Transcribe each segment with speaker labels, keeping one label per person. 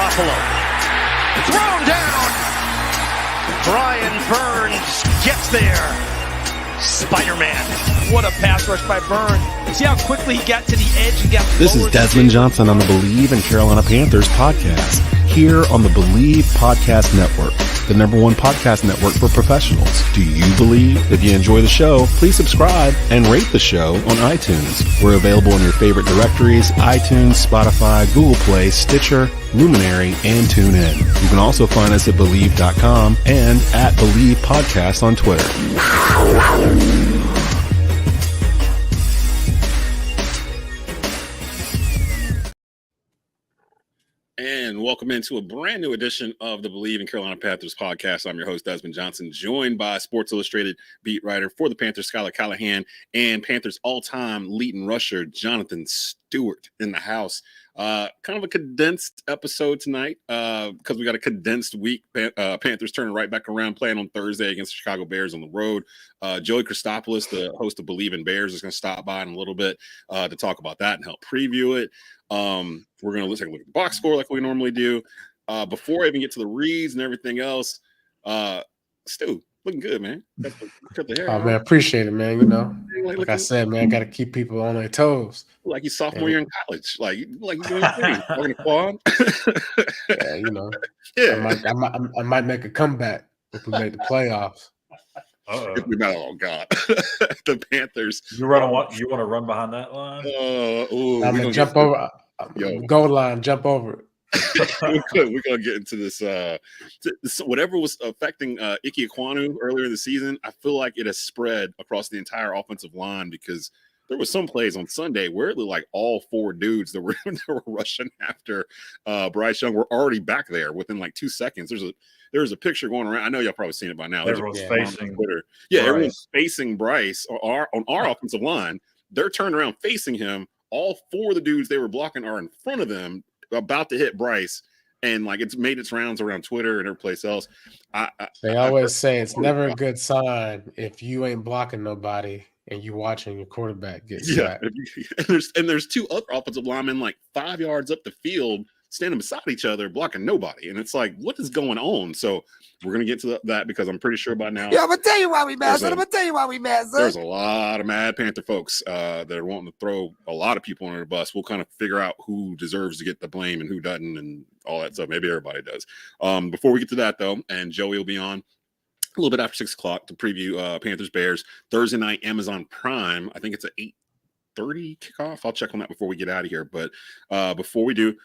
Speaker 1: Garoppolo. Thrown down. Brian Burns gets there. Spider-Man.
Speaker 2: What a pass rush by Burns. See how quickly he got to the edge and got
Speaker 3: This is Desmond Johnson on the Bleav in Carolina Panthers podcast, here on the Bleav Podcast Network, the #1 podcast network for professionals. Do you Bleav? If you enjoy the show, please subscribe and rate the show on iTunes. We're available in your favorite directories: iTunes, Spotify, Google Play, Stitcher, Luminary, and TuneIn. You can also find us at Bleav.com and at Bleav Podcast on Twitter.
Speaker 4: And welcome into a brand new edition of the Bleav in Carolina Panthers podcast. I'm your host, Desmond Johnson, joined by Sports Illustrated beat writer for the Panthers, Schuyler, Callihan, and Panthers all-time leading rusher, Jonathan Stewart, in the house. Kind of a condensed episode tonight because we got a condensed week. Panthers turning right back around, playing on Thursday against the Chicago Bears on the road. Joey Christopolous, the host of Bleav in Bears, is going to stop by in a little bit to talk about that and help preview it. We're going to take a look at the box score like we normally do. Before I even get to the reads and everything else, Stu, looking good, man. Cut the hair
Speaker 5: Oh,
Speaker 4: out.
Speaker 5: man, appreciate it, man. You know,
Speaker 4: Like
Speaker 5: I said, man, got to keep people on their toes.
Speaker 4: like you sophomore year in college. Like you doing your thing. Walking the quad.
Speaker 5: Yeah, you know.
Speaker 4: Yeah.
Speaker 5: I might make a comeback if we make the playoffs.
Speaker 4: If we met, oh God, the Panthers.
Speaker 6: You want to run behind that line?
Speaker 5: I'm gonna jump over. Goal line, jump over it.
Speaker 4: We're gonna get into this. Whatever was affecting Ike Ekwonu earlier in the season, I feel like it has spread across the entire offensive line because there was some plays on Sunday where it looked like all four dudes that were rushing after Bryce Young were already back there within like 2 seconds. There's a picture going around. I know y'all probably seen it by now.
Speaker 6: Everyone's facing
Speaker 4: Twitter. Yeah, everyone's facing Bryce on our offensive line. They're turned around facing him. All four of the dudes they were blocking are in front of them, about to hit Bryce, and like it's made its rounds around Twitter and every place else.
Speaker 5: They always say it's never a good sign if you ain't blocking nobody and you watching your quarterback get sacked.
Speaker 4: And there's two other offensive linemen like 5 yards up the field standing beside each other blocking nobody, and it's like, what is going on? So we're gonna get to that because I'm pretty sure by now.
Speaker 7: Yeah, I'm gonna tell you why we mad, son.
Speaker 4: There's a lot of mad Panther folks that are wanting to throw a lot of people under the bus. We'll kind of figure out who deserves to get the blame and who doesn't, and all that stuff. Maybe everybody does. Before we get to that though, and Joey will be on a little bit after 6 o'clock to preview Panthers Bears Thursday night, Amazon Prime. I think it's an 8:30 kickoff. I'll check on that before we get out of here. But before we do,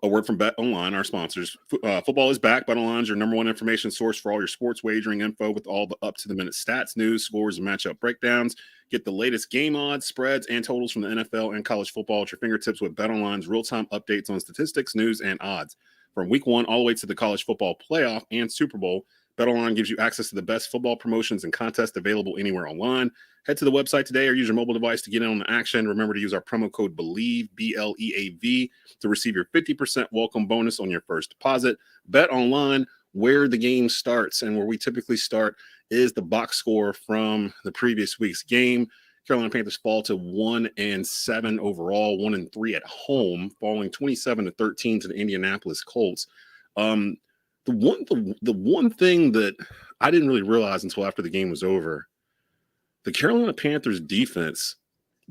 Speaker 4: a word from Bet Online, our sponsors. Football is back. Bet Online is your #1 information source for all your sports wagering info with all the up-to-the-minute stats, news, scores, and matchup breakdowns. Get the latest game odds, spreads, and totals from the NFL and college football at your fingertips with Bet Online's real-time updates on statistics, news, and odds. From Week 1 all the way to the college football playoff and Super Bowl, BetOnline gives you access to the best football promotions and contests available anywhere online. Head to the website today or use your mobile device to get in on the action. Remember to use our promo code Bleav, BLEAV, to receive your 50% welcome bonus on your first deposit. BetOnline, where the game starts, and where we typically start is the box score from the previous week's game. Carolina Panthers fall to 1-7 overall, 1-3 at home, falling 27-13 to the Indianapolis Colts. The one thing that I didn't really realize until after the game was over, the Carolina Panthers defense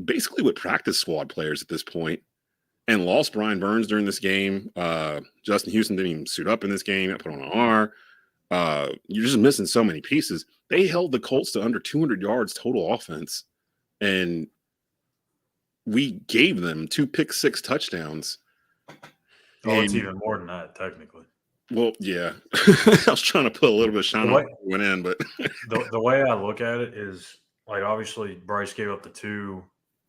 Speaker 4: basically with practice squad players at this point, and lost Brian Burns during this game. Justin Houston didn't even suit up in this game. I put on an R. You're just missing so many pieces. They held the Colts to under 200 yards total offense, and we gave them 2 pick-6 touchdowns.
Speaker 6: Oh, it's even more than that, technically.
Speaker 4: Well, yeah. I was trying to put a little bit of shine on it went in, but
Speaker 6: the way I look at it is, like, obviously Bryce gave up the 2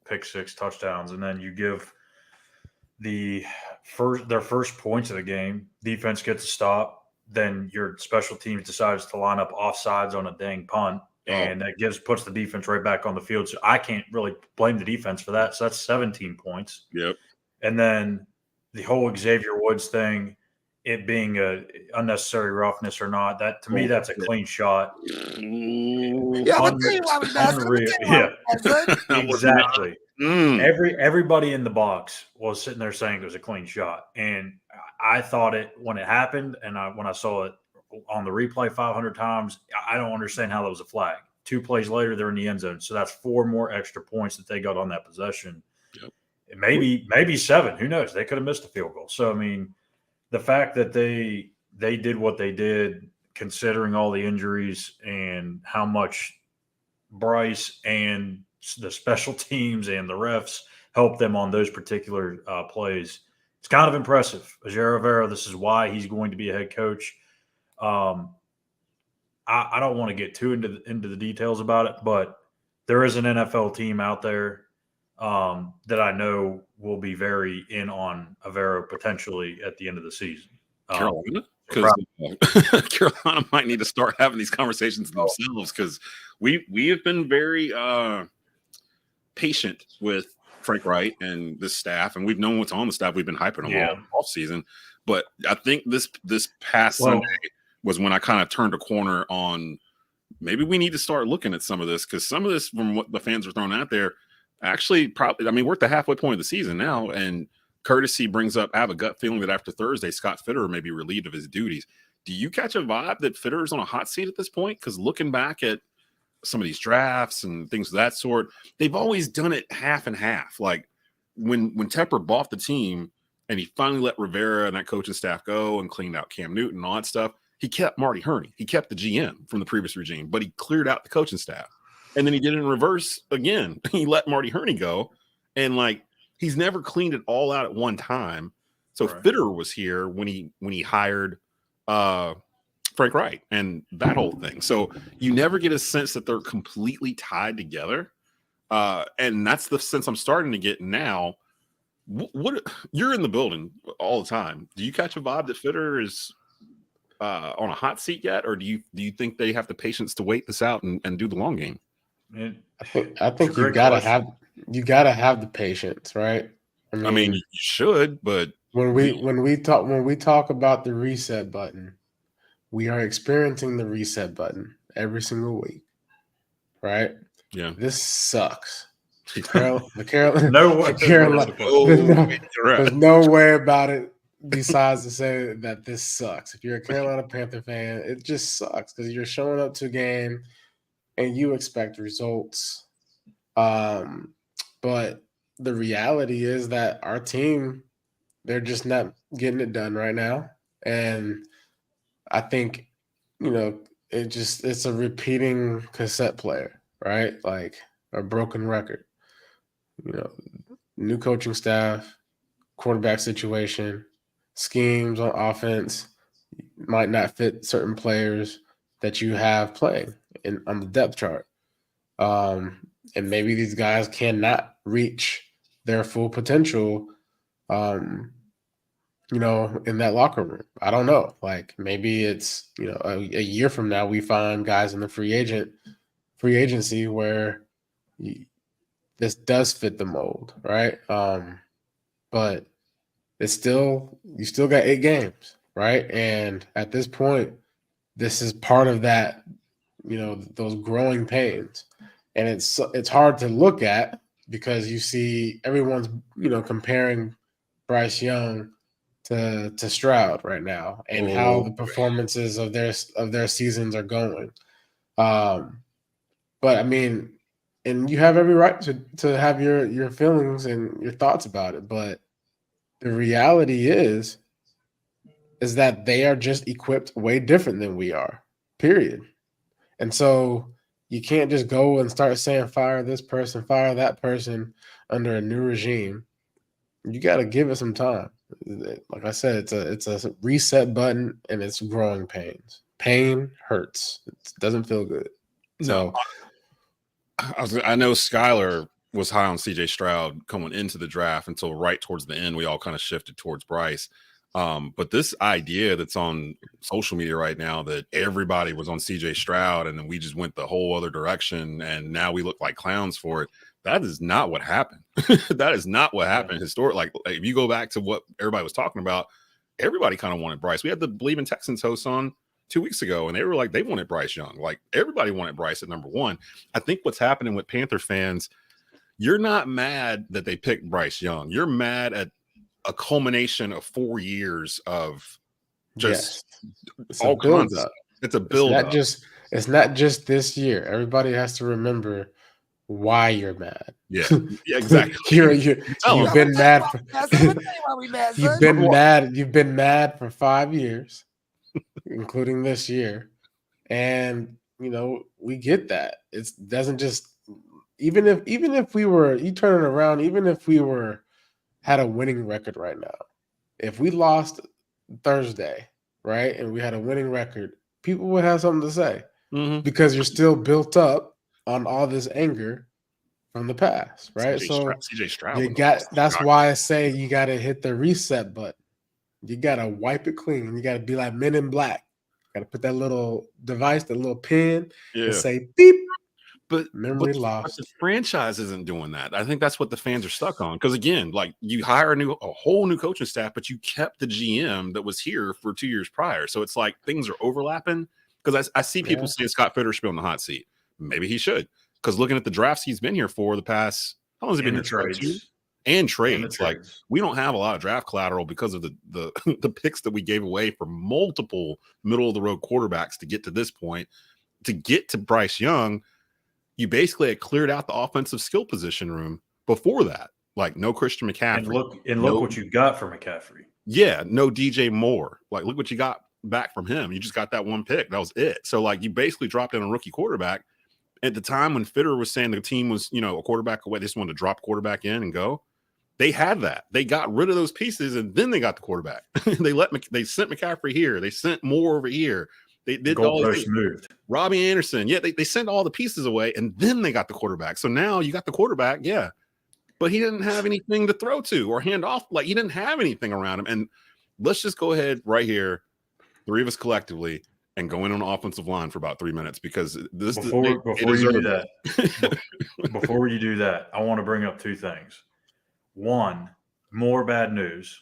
Speaker 6: pick-6 touchdowns, and then you give their first points of the game, defense gets a stop, then your special teams decides to line up offsides on a dang punt, and that puts the defense right back on the field. So I can't really blame the defense for that. So that's 17 points.
Speaker 4: Yep.
Speaker 6: And then the whole Xavier Woods thing, it being a unnecessary roughness or not. That to me, that's a clean shot. Unreal. Yeah, exactly. Everybody in the box was sitting there saying it was a clean shot, and I thought it when it happened, and when I saw it on the replay 500 times, I don't understand how that was a flag. 2 plays later, they're in the end zone, so that's 4 more extra points that they got on that possession.
Speaker 4: Yep.
Speaker 6: And maybe 7. Who knows? They could have missed a field goal. So I mean, the fact that they did what they did, considering all the injuries and how much Bryce and the special teams and the refs helped them on those particular plays, it's kind of impressive. Ojeda Rivera, this is why he's going to be a head coach. I don't want to get too into the details about it, but there is an NFL team out there that I know will be very in on Rivera potentially at the end of the season.
Speaker 4: Carolina? Because Carolina might need to start having these conversations themselves, because we have been very patient with Frank Wright and this staff, and we've known what's on the staff. We've been hyping them all season. But I think this past Sunday was when I kind of turned a corner on maybe we need to start looking at some of this, because some of this, from what the fans are throwing out there, actually probably, I mean, we're at the halfway point of the season now, and courtesy brings up, I have a gut feeling that after Thursday, Scott Fitterer may be relieved of his duties. Do you catch a vibe that Fitterer's on a hot seat at this point? Because looking back at some of these drafts and things of that sort, they've always done it half and half. Like when Tepper bought the team and he finally let Rivera and that coaching staff go and cleaned out Cam Newton and all that stuff, he kept Marty Hurney. He kept the GM from the previous regime, but he cleared out the coaching staff. And then he did it in reverse again. He let Marty Hurney go. And like, he's never cleaned it all out at one time. So Fitterer was here when he hired Frank Wright and that whole thing. So you never get a sense that they're completely tied together. And that's the sense I'm starting to get now. What you're in the building all the time. Do you catch a vibe that Fitterer is on a hot seat yet, or do you think they have the patience to wait this out and do the long game?
Speaker 5: I think you gotta have the patience, right?
Speaker 4: I mean, you should, but
Speaker 5: when we talk about the reset button, we are experiencing the reset button every single week, right?
Speaker 4: Yeah,
Speaker 5: this sucks.
Speaker 6: No way.
Speaker 5: There's no way about it besides to say that this sucks. If you're a Carolina Panther fan, it just sucks because you're showing up to a game and you expect results. But the reality is that our team, they're just not getting it done right now. And I think, it's a repeating cassette player, right? Like a broken record. New coaching staff, quarterback situation, schemes on offense might not fit certain players that you have playing on the depth chart. And maybe these guys cannot reach their full potential, in that locker room. I don't know. Like maybe it's, a year from now we find guys in the free agency where this does fit the mold, right? But it's you still got 8 games, right? And at this point, this is part of that, those growing pains. And it's hard to look at because you see everyone's, comparing Bryce Young to Stroud right now and how the performances of their seasons are going. But I mean, and you have every right to have your feelings and your thoughts about it. But the reality is that they are just equipped way different than we are, period. And so you can't just go and start saying fire this person, fire that person under a new regime. You got to give it some time. Like I said, it's a reset button and it's growing pains. Pain hurts. It doesn't feel good. So
Speaker 4: I know Schuyler was high on CJ Stroud coming into the draft until right towards the end, we all kind of shifted towards Bryce. But this idea that's on social media right now that everybody was on CJ Stroud and then we just went the whole other direction and now we look like clowns for it. That is not what happened. That is not what happened historically. Like if you go back to what everybody was talking about, everybody kind of wanted Bryce. We had the Bleav in Texans host on 2 weeks ago, and they were like, they wanted Bryce Young. Like, everybody wanted Bryce at number one. I think what's happening with Panther fans, you're not mad that they picked Bryce Young. You're mad at a culmination of 4 years of just all kinds of. It's a build up.
Speaker 5: It's not just this year. Everybody has to remember why you're mad.
Speaker 4: Yeah, yeah, exactly.
Speaker 5: You've been mad. You've been mad for 5 years, including this year, and we get that. It doesn't just even if we were you turn it around. Even if we had a winning record right now, if we lost Thursday, right, and we had a winning record, people would have something to say because you're still built up on all this anger from the past, right?
Speaker 4: CJ Stroud.
Speaker 5: That's why I say you got to hit the reset button. You got to wipe it clean. You got to be like Men in Black. Got to put that little device, that little pin, and say beep.
Speaker 4: But
Speaker 5: memory lost.
Speaker 4: But the franchise isn't doing that. I think that's what the fans are stuck on. Because again, like, you hire a whole new coaching staff, but you kept the GM that was here for 2 years prior. So it's like things are overlapping. Because I see people saying Scott Fitterer should be on the hot seat. Maybe he should. Because looking at the drafts he's been here for the past, how long has he been here? Trades. And trades. Like, we don't have a lot of draft collateral because of the picks that we gave away for multiple middle of the road quarterbacks to get to this point. To get to Bryce Young, you basically had cleared out the offensive skill position room before that. Like, no Christian McCaffrey.
Speaker 6: And look what you got for McCaffrey.
Speaker 4: Yeah, no DJ Moore. Like, look what you got back from him. You just got that one pick. That was it. So, like, you basically dropped in a rookie quarterback. At the time when Fitterer was saying the team was, a quarterback away, they just wanted to drop quarterback in and go. They had that. They got rid of those pieces, and then they got the quarterback. They sent McCaffrey here. They sent Moore over here. They did all this. Robbie Anderson. Yeah, they sent all the pieces away, and then they got the quarterback. So now you got the quarterback, yeah. But he didn't have anything to throw to or hand off. Like, he didn't have anything around him. And let's just go ahead right here, three of us collectively, and go in on the offensive line for about 3 minutes, because
Speaker 6: before you do that, I want to bring up two things. One, more bad news.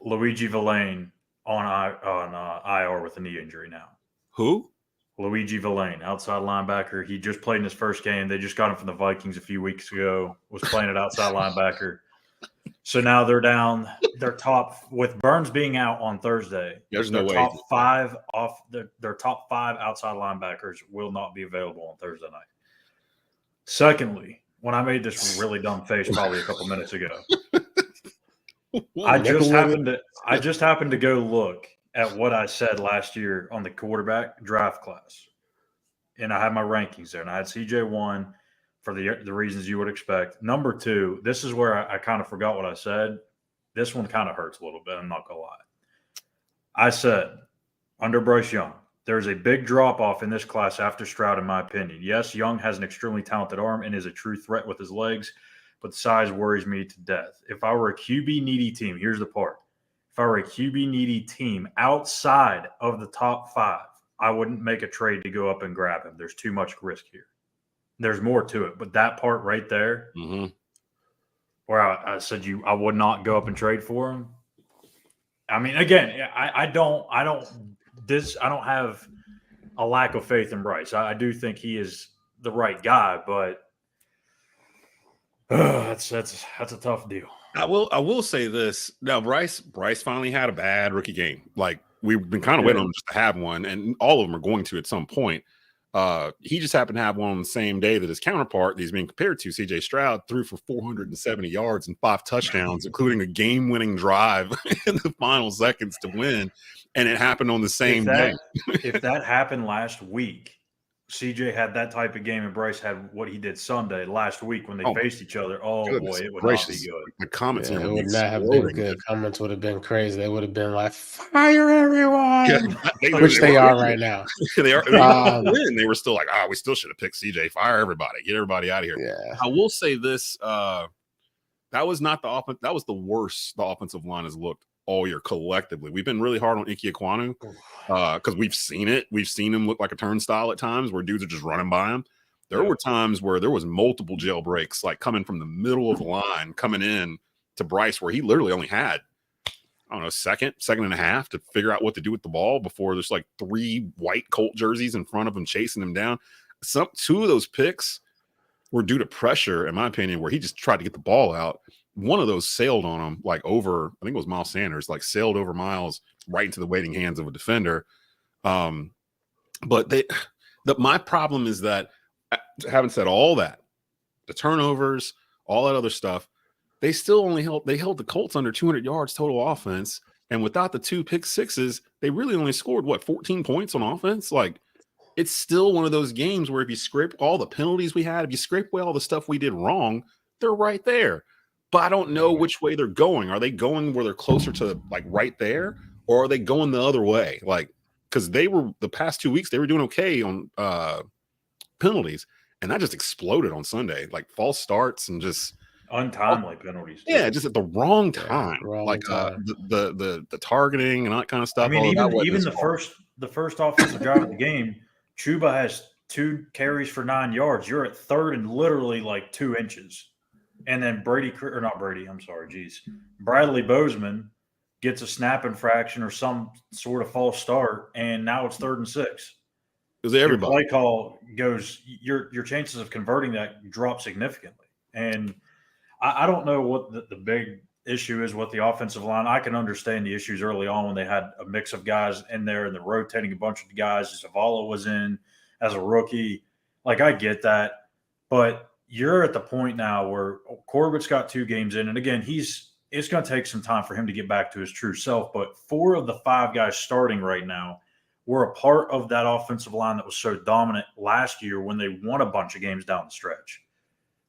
Speaker 6: Luigi Villain on IR with a knee injury now.
Speaker 4: Who?
Speaker 6: Luigi Villain, outside linebacker. He just played in his first game. They just got him from the Vikings a few weeks ago. Was playing at outside linebacker. So now they're down. They're top with Burns being out on Thursday.
Speaker 4: There's no way.
Speaker 6: Their top five outside linebackers will not be available on Thursday night. Secondly, when I made this really dumb face probably a couple minutes ago, I just happened to go look at what I said last year on the quarterback draft class, and I had my rankings there, and I had CJ 1 for the reasons you would expect. Number 2, this is where I kind of forgot what I said. This one kind of hurts a little bit. I'm not gonna lie. I said under Bryce Young, there's a big drop-off in this class after Stroud, in my opinion. Yes, Young has an extremely talented arm and is a true threat with his legs, but size worries me to death. If I were a QB-needy team, here's the part. If I were a QB-needy team outside of the top 5, I wouldn't make a trade to go up and grab him. There's too much risk here. There's more to it, but that part right there, where I said I would not go up and trade for him. I mean, again, I don't have a lack of faith in Bryce. I do think he is the right guy, but that's a tough deal.
Speaker 4: I will say this. Now, Bryce finally had a bad rookie game. Like, we've been kind of waiting on him just to have one, and all of them are going to at some point. He just happened to have one on the same day that his counterpart that he's being compared to, CJ Stroud, threw for 470 yards and 5 touchdowns, including a game-winning drive in the final seconds to win. And it happened on the same day.
Speaker 6: If that happened last week, CJ had that type of game, and Bryce had what he did Sunday last week when they faced each other. Oh, goodness, boy, it would not be good.
Speaker 4: The comments
Speaker 5: it would not have been good. Comments would have been crazy. They would have been like, fire everyone, which they are right now.
Speaker 4: They are. They were still like, we still should have picked CJ. Fire everybody. Get everybody out of here.
Speaker 5: Yeah.
Speaker 4: I will say this. That was not the offense. That was the worst the offensive line has looked all year collectively. We've been really hard on Ike Ekwonu because we've seen it. We've seen him look like a turnstile at times where dudes are just running by him. There were times where there was multiple jailbreaks, like coming from the middle of the line, coming in to Bryce, where he literally only had I don't know, second and a half to figure out what to do with the ball before there's like 3 white Colt jerseys in front of him chasing him down. 2 of those picks were due to pressure, in my opinion, where he just tried to get the ball out. One of those sailed on him, like over, I think it was Miles Sanders, like sailed over Miles right into the waiting hands of a defender. But my problem is that, having said all that, the turnovers, all that other stuff, they still only held the Colts under 200 yards total offense. And without the 2 pick sixes, they really only scored 14 points on offense. Like, it's still one of those games where if you scrape all the penalties we had, if you scrape away all the stuff we did wrong, they're right there. But I don't know which way they're going. Are they going where they're closer to like right there, or are they going the other way? Like, because they were the past 2 weeks, they were doing okay on penalties, and that just exploded on Sunday. Like false starts and just
Speaker 6: untimely penalties.
Speaker 4: Yeah, just at the wrong time.
Speaker 5: Wrong time.
Speaker 4: The targeting and all that kind of stuff.
Speaker 6: I mean, even the first offensive drive of the game, Chuba has 2 carries for 9 yards. You're at third and literally like 2 inches. And then Bradley Bozeman gets a snap infraction or some sort of false start, and now it's 3rd and 6.
Speaker 4: Because everybody
Speaker 6: your play call goes, your chances of converting that drop significantly. And I don't know what the big issue is with the offensive line. I can understand the issues early on when they had a mix of guys in there and they're rotating a bunch of guys. Zavala was in as a rookie. Like, I get that. But you're at the point now where Corbett's got 2 games in. And again, it's going to take some time for him to get back to his true self. But 4 of the 5 guys starting right now were a part of that offensive line that was so dominant last year when they won a bunch of games down the stretch.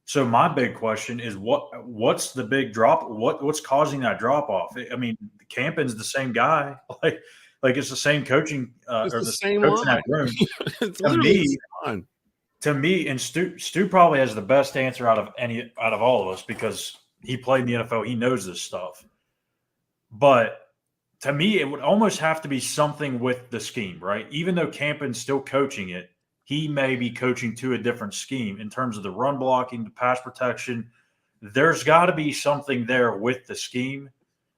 Speaker 6: So my big question is what's the big drop? What's causing that drop off? I mean, Campen's the same guy. Like it's the same coaching
Speaker 4: it's
Speaker 6: or
Speaker 4: the
Speaker 6: the
Speaker 4: same
Speaker 6: coaching
Speaker 4: line.
Speaker 6: room.
Speaker 4: It's
Speaker 6: To
Speaker 4: literally
Speaker 6: me,
Speaker 4: the same line.
Speaker 6: To me, and Stu probably has the best answer out of all of us because he played in the NFL. He knows this stuff. But to me, it would almost have to be something with the scheme, right? Even though Campen's still coaching it, he may be coaching to a different scheme in terms of the run blocking, the pass protection. There's got to be something there with the scheme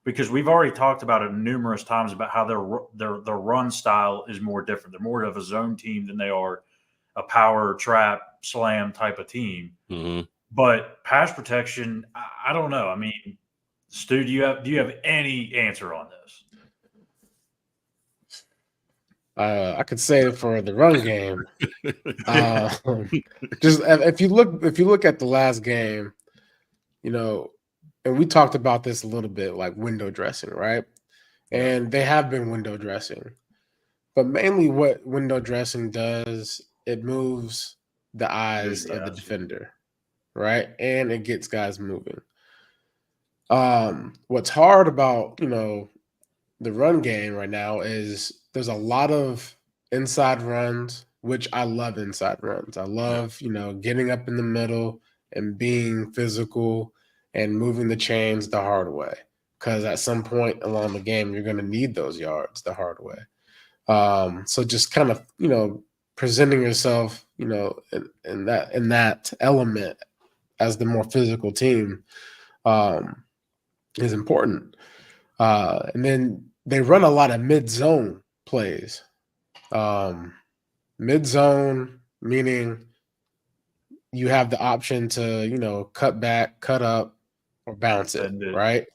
Speaker 6: because we've already talked about it numerous times about how their run style is more different. They're more of a zone team than they are a power trap slam type of team.
Speaker 4: Mm-hmm.
Speaker 6: But pass protection, I don't know. I mean, Stu, do you have any answer on this?
Speaker 5: I could say for the run game, just if you look at the last game, and we talked about this a little bit, like window dressing, right? And they have been window dressing, but mainly what window dressing does, it moves the eyes of the defender, right? And it gets guys moving. What's hard about the run game right now is there's a lot of inside runs, which I love inside runs. I love, getting up in the middle and being physical and moving the chains the hard way. Because at some point along the game, you're going to need those yards the hard way. So just kind of, presenting yourself, in that element as the more physical team is important. And then they run a lot of mid-zone plays. Mid-zone, meaning you have the option to, cut back, cut up, or bounce it, right?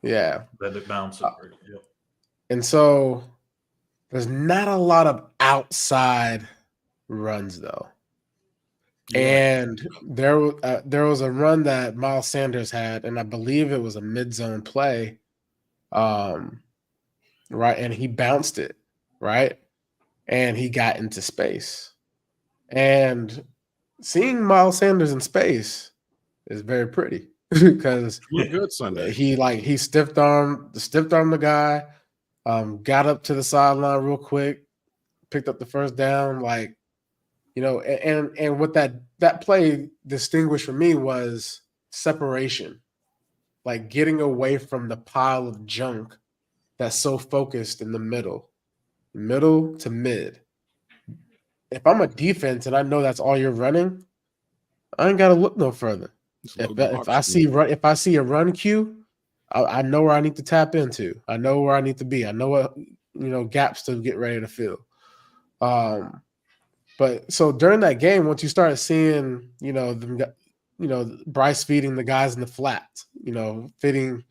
Speaker 5: Yeah.
Speaker 6: Let it bounce it. Yep.
Speaker 5: And so there's not a lot of outside runs, though. Yeah. And there was a run that Miles Sanders had, and I Bleav it was a mid-zone play, right? And he bounced it, right? And he got into space. And seeing Miles Sanders in space is very pretty because
Speaker 4: good Sunday.
Speaker 5: He stiff armed the guy, got up to the sideline real quick, picked up the first down, and what that play distinguished for me was separation, like getting away from the pile of junk that's so focused in the middle to mid. If I'm a defense and I know that's all you're running, I ain't got to look no further. If I see a run cue I know where I need to tap into. I know where I need to be. I know what gaps to get ready to fill. But so during that game, once you started seeing, Bryce feeding the guys in the flats, fitting,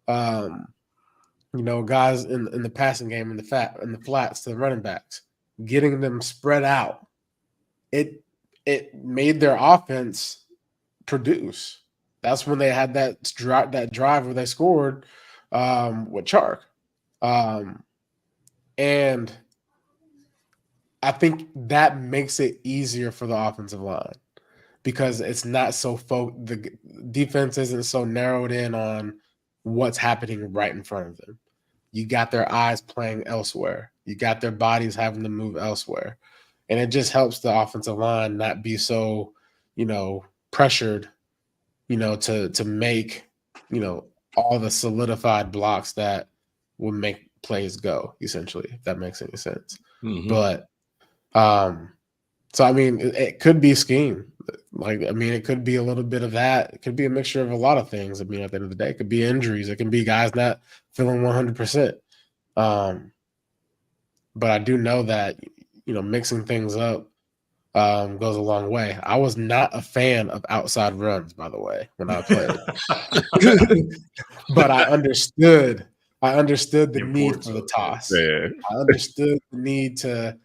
Speaker 5: guys in the passing game in the flats to the running backs, getting them spread out, it made their offense produce. That's when they had that drive where they scored with Chark, and I think that makes it easier for the offensive line because it's not so the defense isn't so narrowed in on what's happening right in front of them. You got their eyes playing elsewhere. You got their bodies having to move elsewhere. And it just helps the offensive line not be so, pressured, to make, all the solidified blocks that would make plays go, essentially, if that makes any sense.
Speaker 4: Mm-hmm.
Speaker 5: But so I mean, it could be scheme. It could be a little bit of that. It could be a mixture of a lot of things. At the end of the day, it could be injuries. It can be guys not feeling 100%. But I do know that mixing things up goes a long way. I was not a fan of outside runs, by the way, when I played, but I understood the need for the toss.
Speaker 4: Yeah.
Speaker 5: I understood the need to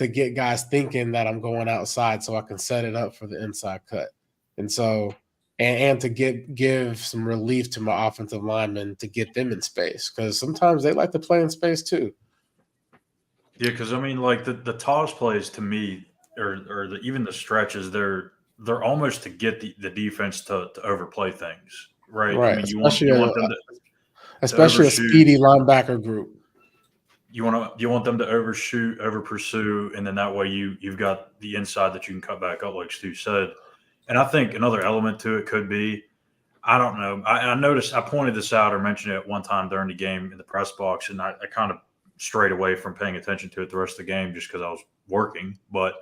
Speaker 5: get guys thinking that I'm going outside so I can set it up for the inside cut. And so, and to give some relief to my offensive linemen to get them in space, because sometimes they like to play in space too.
Speaker 6: Yeah, because the toss plays to me, or even the stretches, they're almost to get the defense to overplay things, right?
Speaker 5: Right.
Speaker 6: You want them
Speaker 5: especially a speedy linebacker group.
Speaker 6: You want them to overshoot, over pursue, and then that way you've got the inside that you can cut back up, like Stu said. And I think another element to it could be, I don't know. I noticed, I pointed this out or mentioned it one time during the game in the press box, and I kind of strayed away from paying attention to it the rest of the game just because I was working. But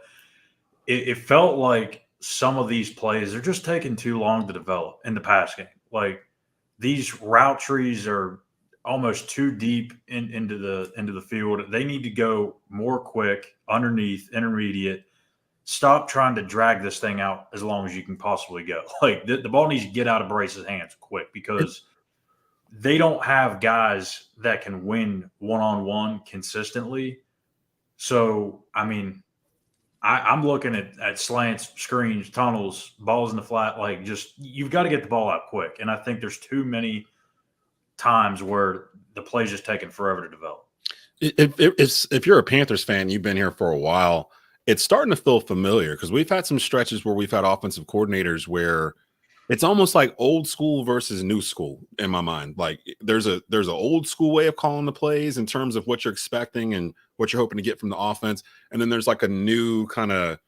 Speaker 6: it felt like some of these plays are just taking too long to develop in the pass game. Like these route trees are almost too deep into the field. They need to go more quick, underneath, intermediate. Stop trying to drag this thing out as long as you can possibly go. Like the ball needs to get out of Bryce's hands quick because they don't have guys that can win one-on-one consistently. So, I'm looking at slants, screens, tunnels, balls in the flat. Like just you've got to get the ball out quick. And I think there's too many times where the play's just taking forever to develop.
Speaker 4: If you're a Panthers fan, you've been here for a while, it's starting to feel familiar because we've had some stretches where we've had offensive coordinators where it's almost like old school versus new school in my mind. Like there's an old school way of calling the plays in terms of what you're expecting and what you're hoping to get from the offense. And then there's like a new kind of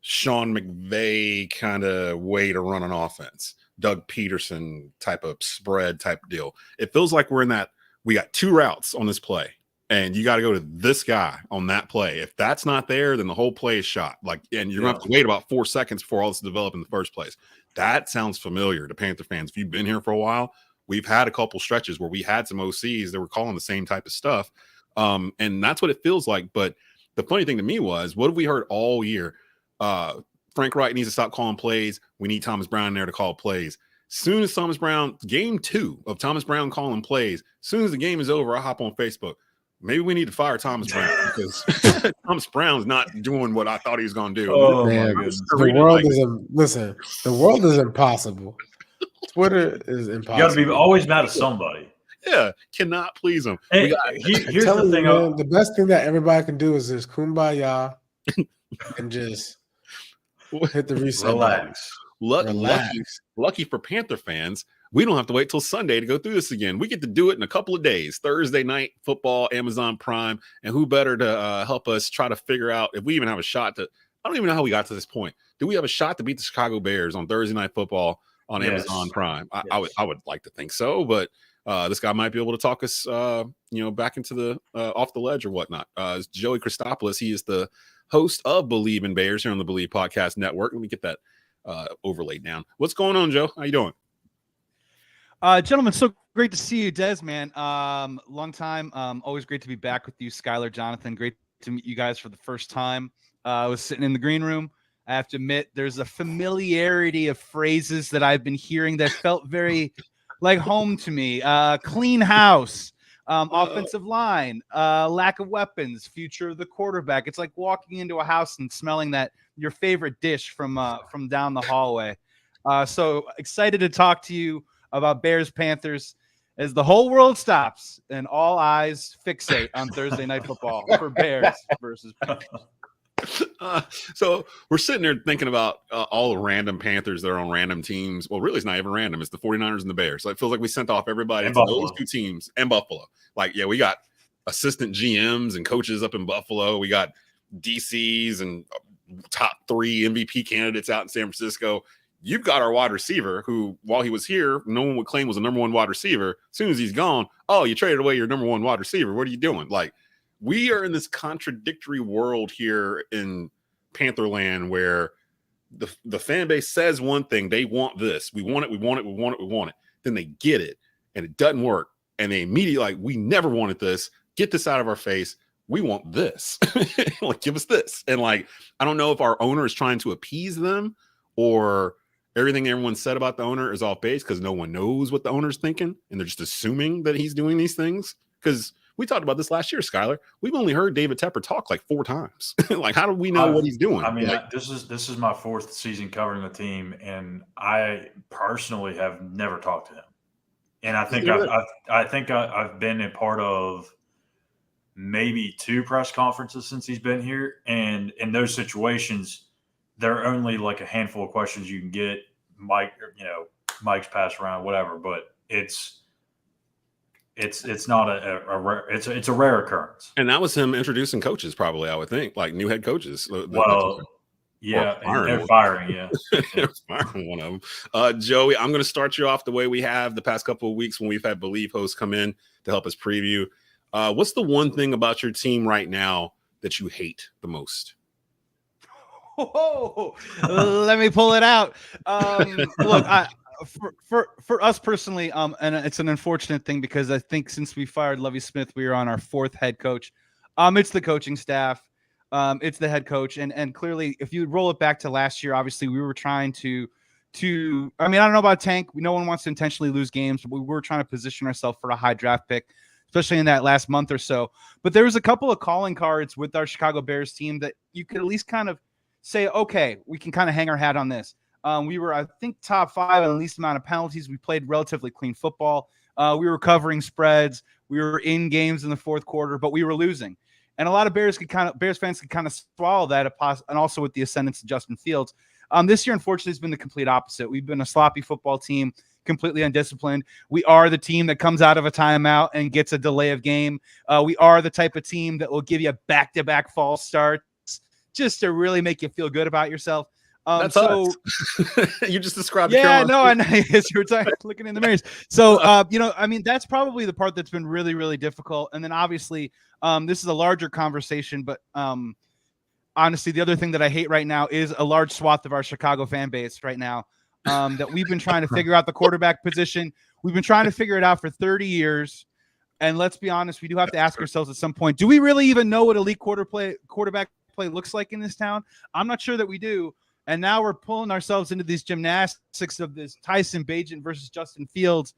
Speaker 4: Sean McVay kind of way to run an offense. Doug Peterson type of spread type deal. It feels like we're in that. We got two routes on this play, and you got to go to this guy on that play. If that's not there, then the whole play is shot. And you're going to have to wait about 4 seconds before all this develop in the first place. That sounds familiar to Panther fans. If you've been here for a while, we've had a couple stretches where we had some OCs that were calling the same type of stuff, and that's what it feels like. But the funny thing to me was, what have we heard all year? Frank Wright needs to stop calling plays. We need Thomas Brown there to call plays. Soon as Thomas Brown, game 2 of Thomas Brown calling plays, soon as the game is over, I hop on Facebook. Maybe we need to fire Thomas Brown because Thomas Brown's not doing what I thought he was going to do.
Speaker 5: Oh, man. The world is impossible. Twitter is impossible.
Speaker 6: You got to be always mad at somebody.
Speaker 4: Yeah, cannot please him.
Speaker 6: Here's the thing.
Speaker 5: Man, the best thing that everybody can do is just kumbaya and just hit the reset.
Speaker 6: Relax.
Speaker 4: Lucky for Panther fans, we don't have to wait till Sunday to go through this again. We get to do it in a couple of days. Thursday night football, Amazon Prime, and who better to help us try to figure out if we even have a shot to. I don't even know how we got to this point. Do we have a shot to beat the Chicago Bears on Thursday night football on Amazon Prime? Yes. I would like to think so, but this guy might be able to talk us, back into the off the ledge or whatnot. It's Joey Christopolous. He is the host of Bleav in Bears here on the Bleav Podcast Network. Let me get that overlaid down. What's going on, Joe? How you doing?
Speaker 2: Gentlemen, so Great to see you, Des, man. Long time. Always great to be back with you, Schuyler, Jonathan. Great to meet you guys for the first time. I was sitting in the green room. I have to admit, there's a familiarity of phrases that I've been hearing that felt very like home to me. Clean house, offensive line, lack of weapons, future of the quarterback. It's like walking into a house and smelling that your favorite dish from down the hallway. So excited to talk to you about Bears Panthers as the whole world stops and all eyes fixate on Thursday Night Football for Bears versus Panthers.
Speaker 4: So we're sitting there thinking about all the random Panthers that are on random teams. Well, really, it's not even random. It's the 49ers and the Bears. So it feels like we sent off everybody to those two teams and Buffalo. Like, yeah, we got assistant GMs and coaches up in Buffalo. We got DCs and top 3 MVP candidates out in San Francisco. You've got our wide receiver who, while he was here, no one would claim was a number 1 wide receiver. As soon as he's gone, oh, you traded away your number 1 wide receiver. What are you doing? Like, we are in this contradictory world here in Pantherland where the fan base says one thing, they want this. We want it, we want it, we want it, we want it. Then they get it, and it doesn't work. And they immediately like, we never wanted this. Get this out of our face. We want this. Like, give us this. And like, I don't know if our owner is trying to appease them or everything everyone said about the owner is off base because no one knows what the owner's thinking. And they're just assuming that he's doing these things. Because we talked about this last year, Schuyler. We've only heard David Tepper talk like 4 times. Like, how do we know what he's doing?
Speaker 6: I mean,
Speaker 4: like,
Speaker 6: this is my 4th season covering the team, and I personally have never talked to him. And I think I've been a part of maybe 2 press conferences since he's been here, and in those situations, there are only like a handful of questions you can get. Mike's passed around, whatever, but it's not it's a rare occurrence.
Speaker 4: and that was him introducing coaches, probably, I would think, like new head coaches.
Speaker 6: Yeah,
Speaker 4: firing
Speaker 6: they're firing. Yeah,
Speaker 4: they're firing one of them. Joey, I'm going to start you off the way we have the past couple of weeks when we've had Bleav hosts come in to help us preview. What's the one thing about your team right now that you hate the most?
Speaker 2: Oh, let me pull it out. Look, for us personally, and it's an unfortunate thing because I think since we fired Lovie Smith, we are on our 4th head coach. It's the coaching staff. It's the head coach. And clearly, if you roll it back to last year, obviously we were trying to I mean, I don't know about tank. No one wants to intentionally lose games, but we were trying to position ourselves for a high draft pick, especially in that last month or so. But there was a couple of calling cards with our Chicago Bears team that you could at least kind of say, okay, we can kind of hang our hat on this. We were, I think, top 5 in the least amount of penalties. We played relatively clean football. We were covering spreads. We were in games in the 4th quarter, but we were losing. And a lot of Bears fans could kind of swallow that, and also with the ascendance of Justin Fields. This year, unfortunately, has been the complete opposite. We've been a sloppy football team, completely undisciplined. We are the team that comes out of a timeout and gets a delay of game. We are the type of team that will give you back-to-back false starts just to really make you feel good about yourself.
Speaker 4: That's us. You just described.
Speaker 2: Yeah, no, and you're looking in the mirrors. So, I mean, that's probably the part that's been really, really difficult. And then obviously, this is a larger conversation, but honestly, the other thing that I hate right now is a large swath of our Chicago fan base right now that we've been trying to figure out the quarterback position. We've been trying to figure it out for 30 years. And let's be honest, we do have to ask ourselves at some point, do we really even know what elite quarterback play looks like in this town? I'm not sure that we do. And now we're pulling ourselves into these gymnastics of this Tyson Bagent versus Justin Fields.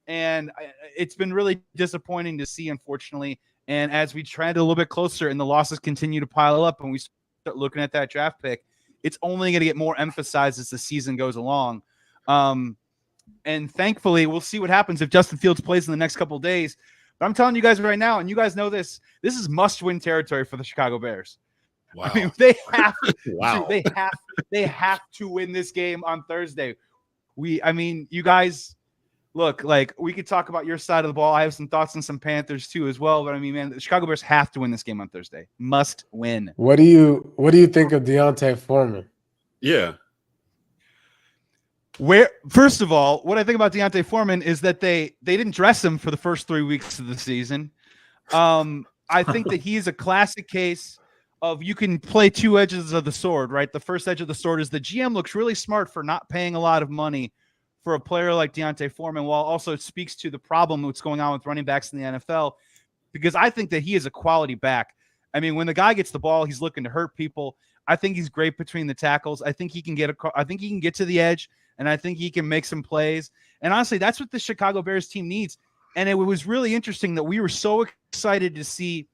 Speaker 2: And it's been really disappointing to see, unfortunately. And as we trend a little bit closer and the losses continue to pile up and we start looking at that draft pick, it's only going to get more emphasized as the season goes along. And thankfully, we'll see what happens if Justin Fields plays in the next couple of days. But I'm telling you guys right now, and you guys know this is must-win territory for the Chicago Bears.
Speaker 4: Wow.
Speaker 2: I mean, they have to,
Speaker 4: Wow.
Speaker 2: they have to win this game on Thursday. You guys look, like, we could talk about your side of the ball. I have some thoughts on some Panthers too as well, but I mean, man, the Chicago Bears have to win this game on Thursday. Must win.
Speaker 5: What do you think of Deontay Foreman?
Speaker 4: Yeah.
Speaker 2: First of all, what I think about Deontay Foreman is that they didn't dress him for the first 3 weeks of the season. I think that he's a classic case of you can play 2 edges of the sword, right? The first edge of the sword is the GM looks really smart for not paying a lot of money for a player like D'Onta Foreman, while also it speaks to the problem that's going on with running backs in the NFL, because I think that he is a quality back. I mean, when the guy gets the ball, he's looking to hurt people. I think he's great between the tackles. I think he can get to the edge, and I think he can make some plays. And honestly, that's what the Chicago Bears team needs. And it was really interesting that we were so excited to see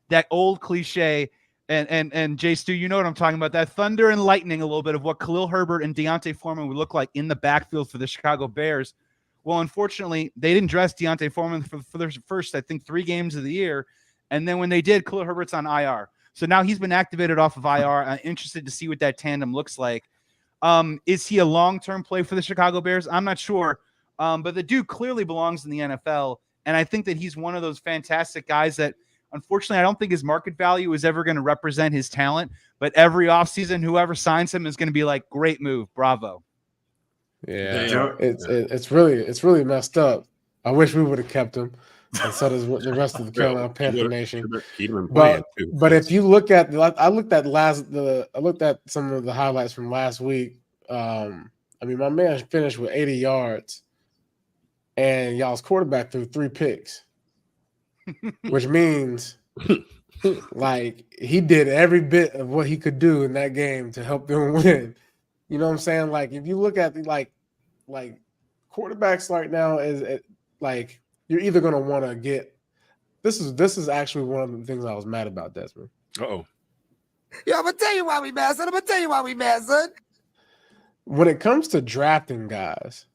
Speaker 2: that old cliche. And Jay Stu, you know what I'm talking about, that thunder and lightning a little bit of what Khalil Herbert and D'Onta Foreman would look like in the backfield for the Chicago Bears. Well, unfortunately, they didn't dress D'Onta Foreman for their first, I think, 3 games of the year. And then when they did, Khalil Herbert's on IR. So now he's been activated off of IR. I'm interested to see what that tandem looks like. Is he a long-term play for the Chicago Bears? I'm not sure. But the dude clearly belongs in the NFL. And I think that he's one of those fantastic guys that, unfortunately, I don't think his market value is ever going to represent his talent, but every offseason, whoever signs him is going to be like, great move, bravo.
Speaker 5: Yeah, it's really messed up. I wish we would have kept him, and so does the rest of the Carolina Panther Nation. But if you look at, I looked at some of the highlights from last week. I mean, my man finished with 80 yards, and y'all's quarterback threw 3 picks. Which means, like, he did every bit of what he could do in that game to help them win. You know what I'm saying? Like, if you look at like quarterbacks right now, is like, you're either gonna want to get. This is actually one of the things I was mad about, Desmond.
Speaker 4: Uh-oh.
Speaker 7: Yeah, I'm gonna tell you why we mad, son.
Speaker 5: When it comes to drafting guys,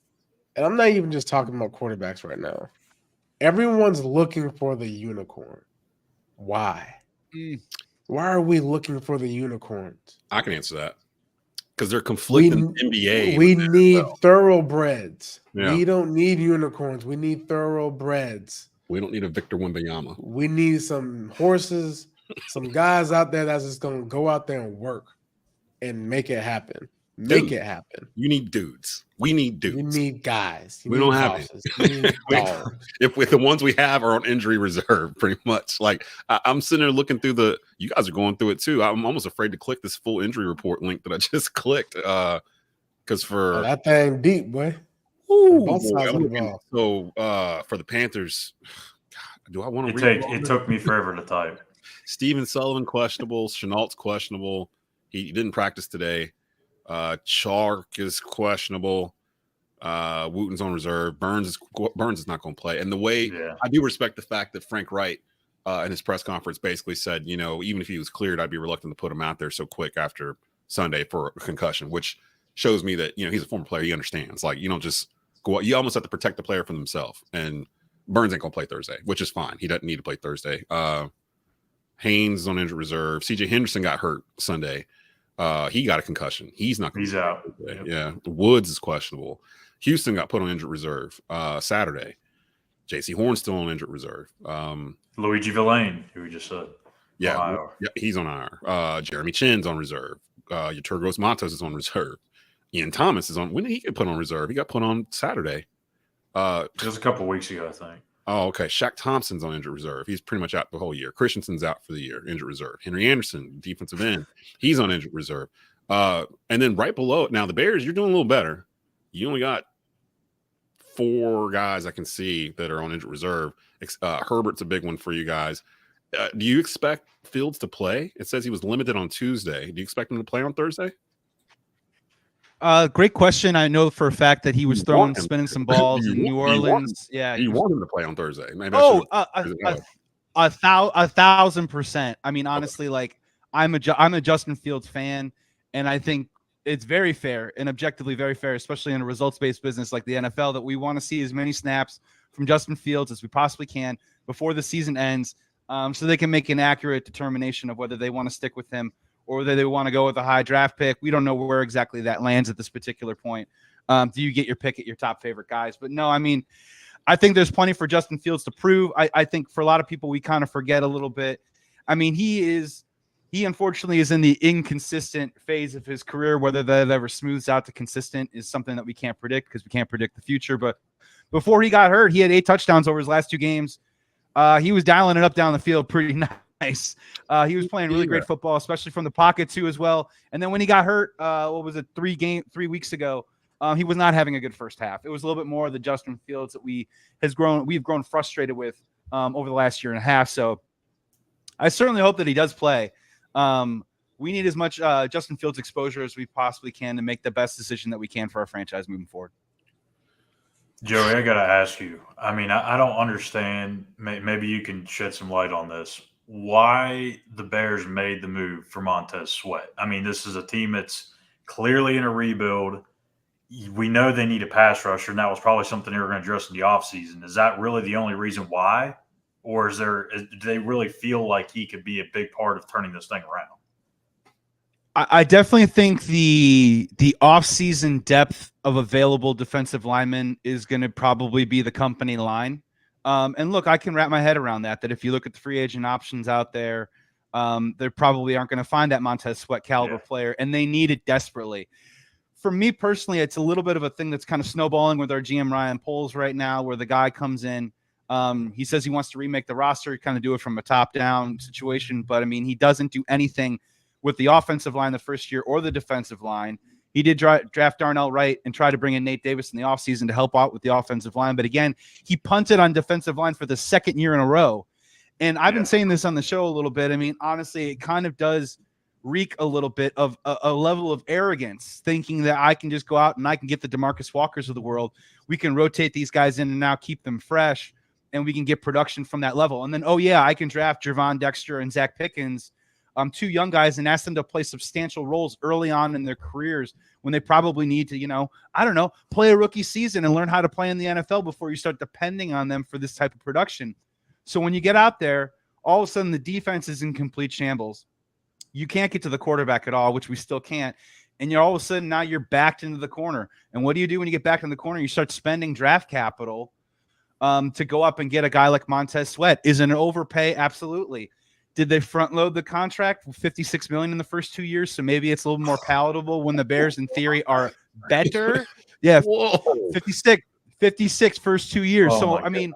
Speaker 5: and I'm not even just talking about quarterbacks right now. Everyone's looking for the unicorn. Why? Why are we looking for the unicorns?
Speaker 4: I can answer that. Because they're conflicting NBA.
Speaker 5: We need thoroughbreds.
Speaker 4: Yeah.
Speaker 5: We don't need unicorns. We need thoroughbreds.
Speaker 4: We don't need a Victor Wembanyama.
Speaker 5: We need some horses, some guys out there that's just going to go out there and work and make it happen. Make it happen.
Speaker 4: You need dudes. We need dudes.
Speaker 5: We need guys.
Speaker 4: We don't have it.
Speaker 5: We need dogs.
Speaker 4: If the ones we have are on injury reserve, pretty much. Like, I'm sitting there looking through you guys are going through it too. I'm almost afraid to click this full injury report link that I just clicked. Because for
Speaker 5: that thing deep, boy.
Speaker 4: Ooh,
Speaker 5: both sides of the ball.
Speaker 4: So for the Panthers, God, do I want to read
Speaker 6: it took me forever to type.
Speaker 4: Steven Sullivan questionable, Chenault's questionable. He didn't practice today. Chark is questionable. Wooten's on reserve. Burns is not going to play. And the way I do respect the fact that Frank Wright in his press conference basically said, you know, even if he was cleared, I'd be reluctant to put him out there so quick after Sunday for a concussion, which shows me that, you know, he's a former player. He understands. Like, you don't just go out. You almost have to protect the player from themselves. And Burns ain't going to play Thursday, which is fine. He doesn't need to play Thursday. Haynes is on injured reserve. CJ Henderson got hurt Sunday. He got a concussion. He's not going to
Speaker 6: He's out.
Speaker 4: Yep. Yeah. Woods is questionable. Houston got put on injured reserve Saturday. JC Horn's still on injured reserve.
Speaker 6: Luigi Villain, who we just said.
Speaker 4: Yeah, he's on IR. Jeremy Chin's on reserve. Yeturgos Matos is on reserve. Ian Thomas is on. When did he get put on reserve? He got put on Saturday.
Speaker 6: Just a couple of weeks ago, I think.
Speaker 4: Oh, okay. Shaq Thompson's on injured reserve. He's pretty much out the whole year. Christensen's out for the year, injured reserve. Henry Anderson, defensive end, he's on injured reserve. And then right below it, now the Bears, you're doing a little better. You only got 4 guys I can see that are on injured reserve. Herbert's a big one for you guys. Do you expect Fields to play? It says he was limited on Tuesday. Do you expect him to play on Thursday?
Speaker 2: Great question. I know for a fact that he was spinning some balls in New Orleans.
Speaker 4: You want him to play on Thursday? Maybe
Speaker 2: 1,000%. I mean, honestly, like I'm a Justin Fields fan, and I think it's very fair and objectively very fair, especially in a results-based business like the NFL, that we want to see as many snaps from Justin Fields as we possibly can before the season ends, so they can make an accurate determination of whether they want to stick with him or whether they want to go with a high draft pick. We don't know where exactly that lands at this particular point. Do you get your pick at your top favorite guys? But no, I mean, I think there's plenty for Justin Fields to prove. I think for a lot of people, we kind of forget a little bit. I mean, he unfortunately is in the inconsistent phase of his career. Whether that ever smooths out to consistent is something that we can't predict because we can't predict the future. But before he got hurt, he had 8 touchdowns over his last 2 games. He was dialing it up down the field pretty nice. He was playing really great football, especially from the pocket too as well. And then when he got hurt, 3 weeks ago, he was not having a good first half. It was a little bit more of the Justin Fields that we've grown frustrated with over the last year and a half. So I certainly hope that he does play. We need as much Justin Fields exposure as we possibly can to make the best decision that we can for our franchise moving forward.
Speaker 6: Joey, I got to ask you. I mean, I don't understand. Maybe you can shed some light on this. Why the Bears made the move for Montez Sweat? I mean, this is a team that's clearly in a rebuild. We know they need a pass rusher, and that was probably something they were going to address in the offseason. Is that really the only reason why? Or do they really feel like he could be a big part of turning this thing around?
Speaker 2: I definitely think the offseason depth of available defensive linemen is going to probably be the company line. And look, I can wrap my head around that if you look at the free agent options out there, they probably aren't going to find that Montez Sweat caliber player, and they need it desperately. For me personally, it's a little bit of a thing that's kind of snowballing with our GM Ryan Poles right now, where the guy comes in. He says he wants to remake the roster, kind of do it from a top-down situation. But, I mean, he doesn't do anything with the offensive line the first year or the defensive line. He did draft Darnell Wright and try to bring in Nate Davis in the offseason to help out with the offensive line. But, again, he punted on defensive line for the second year in a row. And I've been saying this on the show a little bit. I mean, honestly, it kind of does reek a little bit of a level of arrogance, thinking that I can just go out and I can get the DeMarcus Walkers of the world. We can rotate these guys in and out, keep them fresh, and we can get production from that level. And then, I can draft Javon Dexter and Zach Pickens, two young guys, and ask them to play substantial roles early on in their careers when they probably need to, play a rookie season and learn how to play in the NFL before you start depending on them for this type of production. So when you get out there, all of a sudden the defense is in complete shambles. You can't get to the quarterback at all, which we still can't. And you're all of a sudden now you're backed into the corner. And what do you do when you get back in the corner? You start spending draft capital to go up and get a guy like Montez Sweat. Is it an overpay? Absolutely. Did they front load the contract with $56 million in the first 2 years? So maybe it's a little more palatable when the Bears in theory are better. Yeah. 56 first 2 years.
Speaker 6: Oh,
Speaker 2: so, I mean,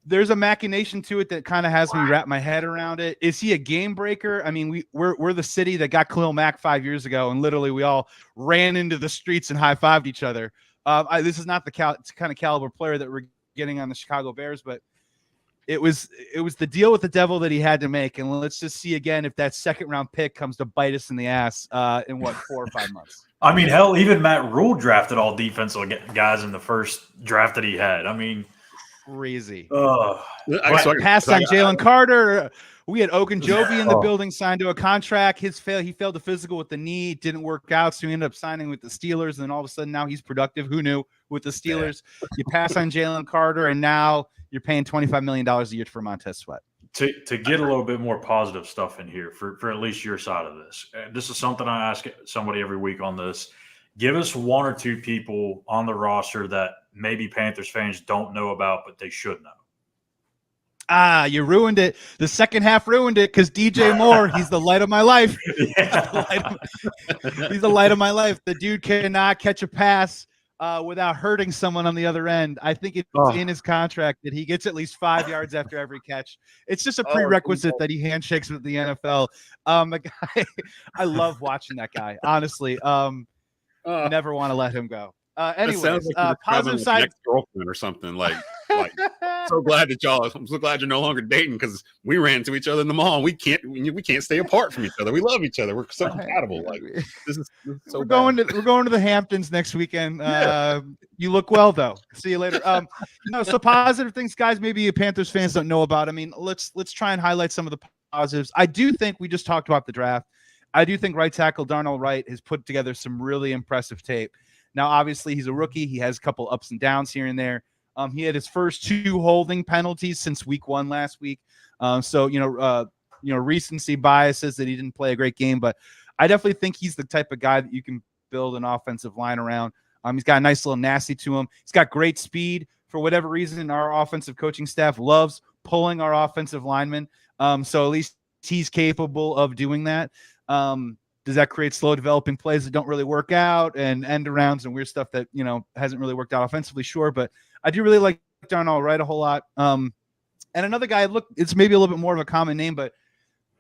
Speaker 2: there's a machination to it that kind of has me wrap my head around it. Is he a game breaker? I mean, we're the city that got Khalil Mack 5 years ago, and literally we all ran into the streets and high-fived each other. This is not the kind of caliber player that we're getting on the Chicago Bears, but it was the deal with the devil that he had to make. And let's just see again if that second-round pick comes to bite us in the ass in 4 or 5 months.
Speaker 6: I mean, hell, even Matt Rule drafted all defensive guys in the first draft that he had. I mean,
Speaker 2: crazy.
Speaker 6: Pass
Speaker 2: on Jalen Carter. We had Ogunjobi in the building, signed to a contract. He failed the physical with the knee. It didn't work out, so he ended up signing with the Steelers. And then all of a sudden now he's productive. Who knew? With the Steelers, you pass on Jalen Carter, and now you're paying $25 million a year for Montez Sweat.
Speaker 6: To get a little bit more positive stuff in here for at least your side of this. This is something I ask somebody every week on this. Give us one or two people on the roster that maybe Panthers fans don't know about, but they should know.
Speaker 2: You ruined it. The second half ruined it because DJ Moore, he's the light of my life.
Speaker 6: Yeah.
Speaker 2: He's the light of my life. The dude cannot catch a pass without hurting someone on the other end. I think it's in his contract that he gets at least 5 yards after every catch. It's just a prerequisite that he handshakes with the NFL. The guy, I love watching that guy, honestly. Never want to let him go. Anyways,
Speaker 4: like
Speaker 2: positive side.
Speaker 4: Ex-girlfriend or something like so glad that I'm so glad you're no longer dating because we ran to each other in the mall. And we can't stay apart from each other. We love each other. We're so compatible. Like this is so. We're going
Speaker 2: to the Hamptons next weekend. You look well though. See you later. So positive things, guys. Maybe Panthers fans don't know about. I mean, let's try and highlight some of the positives. I do think we just talked about the draft. I do think right tackle Darnell Wright has put together some really impressive tape. Now, obviously, he's a rookie. He has a couple ups and downs here and there. He had his first 2 holding penalties since week 1 last week. So recency bias says that he didn't play a great game, but I definitely think he's the type of guy that you can build an offensive line around. He's got a nice little nasty to him. He's got great speed. For whatever reason, our offensive coaching staff loves pulling our offensive linemen. So at least he's capable of doing that. Does that create slow developing plays that don't really work out and end arounds and weird stuff that, hasn't really worked out offensively? Sure. But I do really like Darnell Wright a whole lot. And another guy, look, it's maybe a little bit more of a common name, but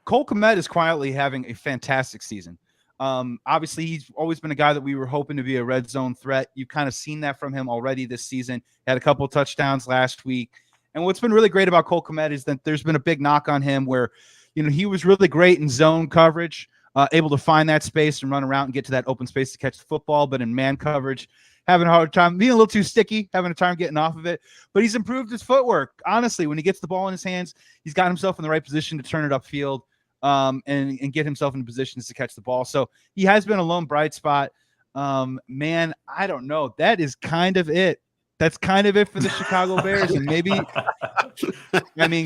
Speaker 2: Cole Kmet is quietly having a fantastic season. Obviously, he's always been a guy that we were hoping to be a red zone threat. You've kind of seen that from him already this season. Had a couple touchdowns last week. And what's been really great about Cole Kmet is that there's been a big knock on him where, he was really great in zone coverage, able to find that space and run around and get to that open space to catch the football. But in man coverage, having a hard time, being a little too sticky, having a time getting off of it. But he's improved his footwork. Honestly, when he gets the ball in his hands, he's got himself in the right position to turn it upfield. And get himself in positions to catch the ball. So he has been a lone bright spot. Man, I don't know. That is kind of it. That's kind of it for the Chicago Bears. And maybe,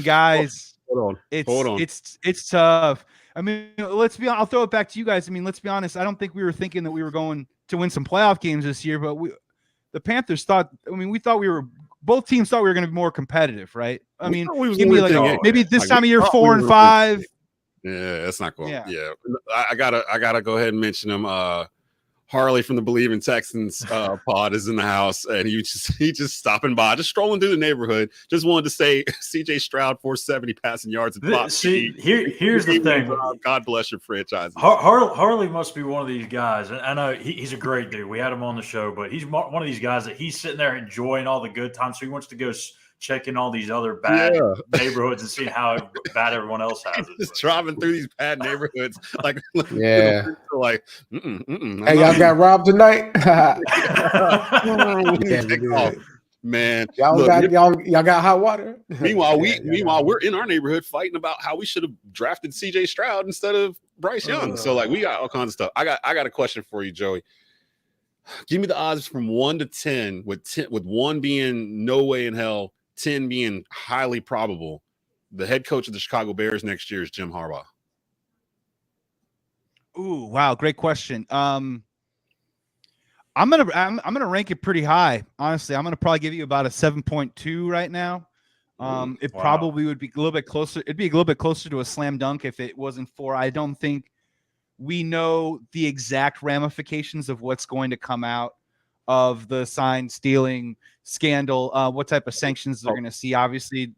Speaker 2: guys,
Speaker 4: Hold on.
Speaker 2: It's tough. Let's be honest. I'll throw it back to you guys. Let's be honest. I don't think we were thinking that we were going to win some playoff games this year, but the Panthers thought, both teams thought we were going to be more competitive, right? Maybe this time of year, 4-5.
Speaker 4: Yeah, that's not going. Yeah, I gotta go ahead and mention him. Harley from the Bleav in Texans pod is in the house, and he just stopping by, just strolling through the neighborhood. Just wanted to say, CJ Stroud 470 passing yards and plot.
Speaker 6: See, here's the thing.
Speaker 4: God bless your franchise.
Speaker 6: Harley must be one of these guys. And I know he's a great dude. We had him on the show, but he's one of these guys that he's sitting there enjoying all the good times. So he wants to go checking all these other bad neighborhoods and seeing how bad everyone else has it.
Speaker 4: Just driving through these bad neighborhoods, like
Speaker 5: hey,
Speaker 4: y'all
Speaker 5: got robbed tonight.
Speaker 4: Man,
Speaker 5: y'all got hot water.
Speaker 4: Meanwhile, we're in our neighborhood fighting about how we should have drafted CJ Stroud instead of Bryce Young. So we got all kinds of stuff. I got a question for you, Joey. Give me the odds from 1 to 10, with 1 being no way in hell, 10 being highly probable. The head coach of the Chicago Bears next year is Jim Harbaugh.
Speaker 2: Ooh, wow, great question. I'm gonna rank it pretty high. Honestly, I'm gonna probably give you about a 7.2 right now. It probably would be a little bit closer. It'd be a little bit closer to a slam dunk if it wasn't for. I don't think we know the exact ramifications of what's going to come out of the sign stealing scandal. What type of sanctions they're going to see? Obviously,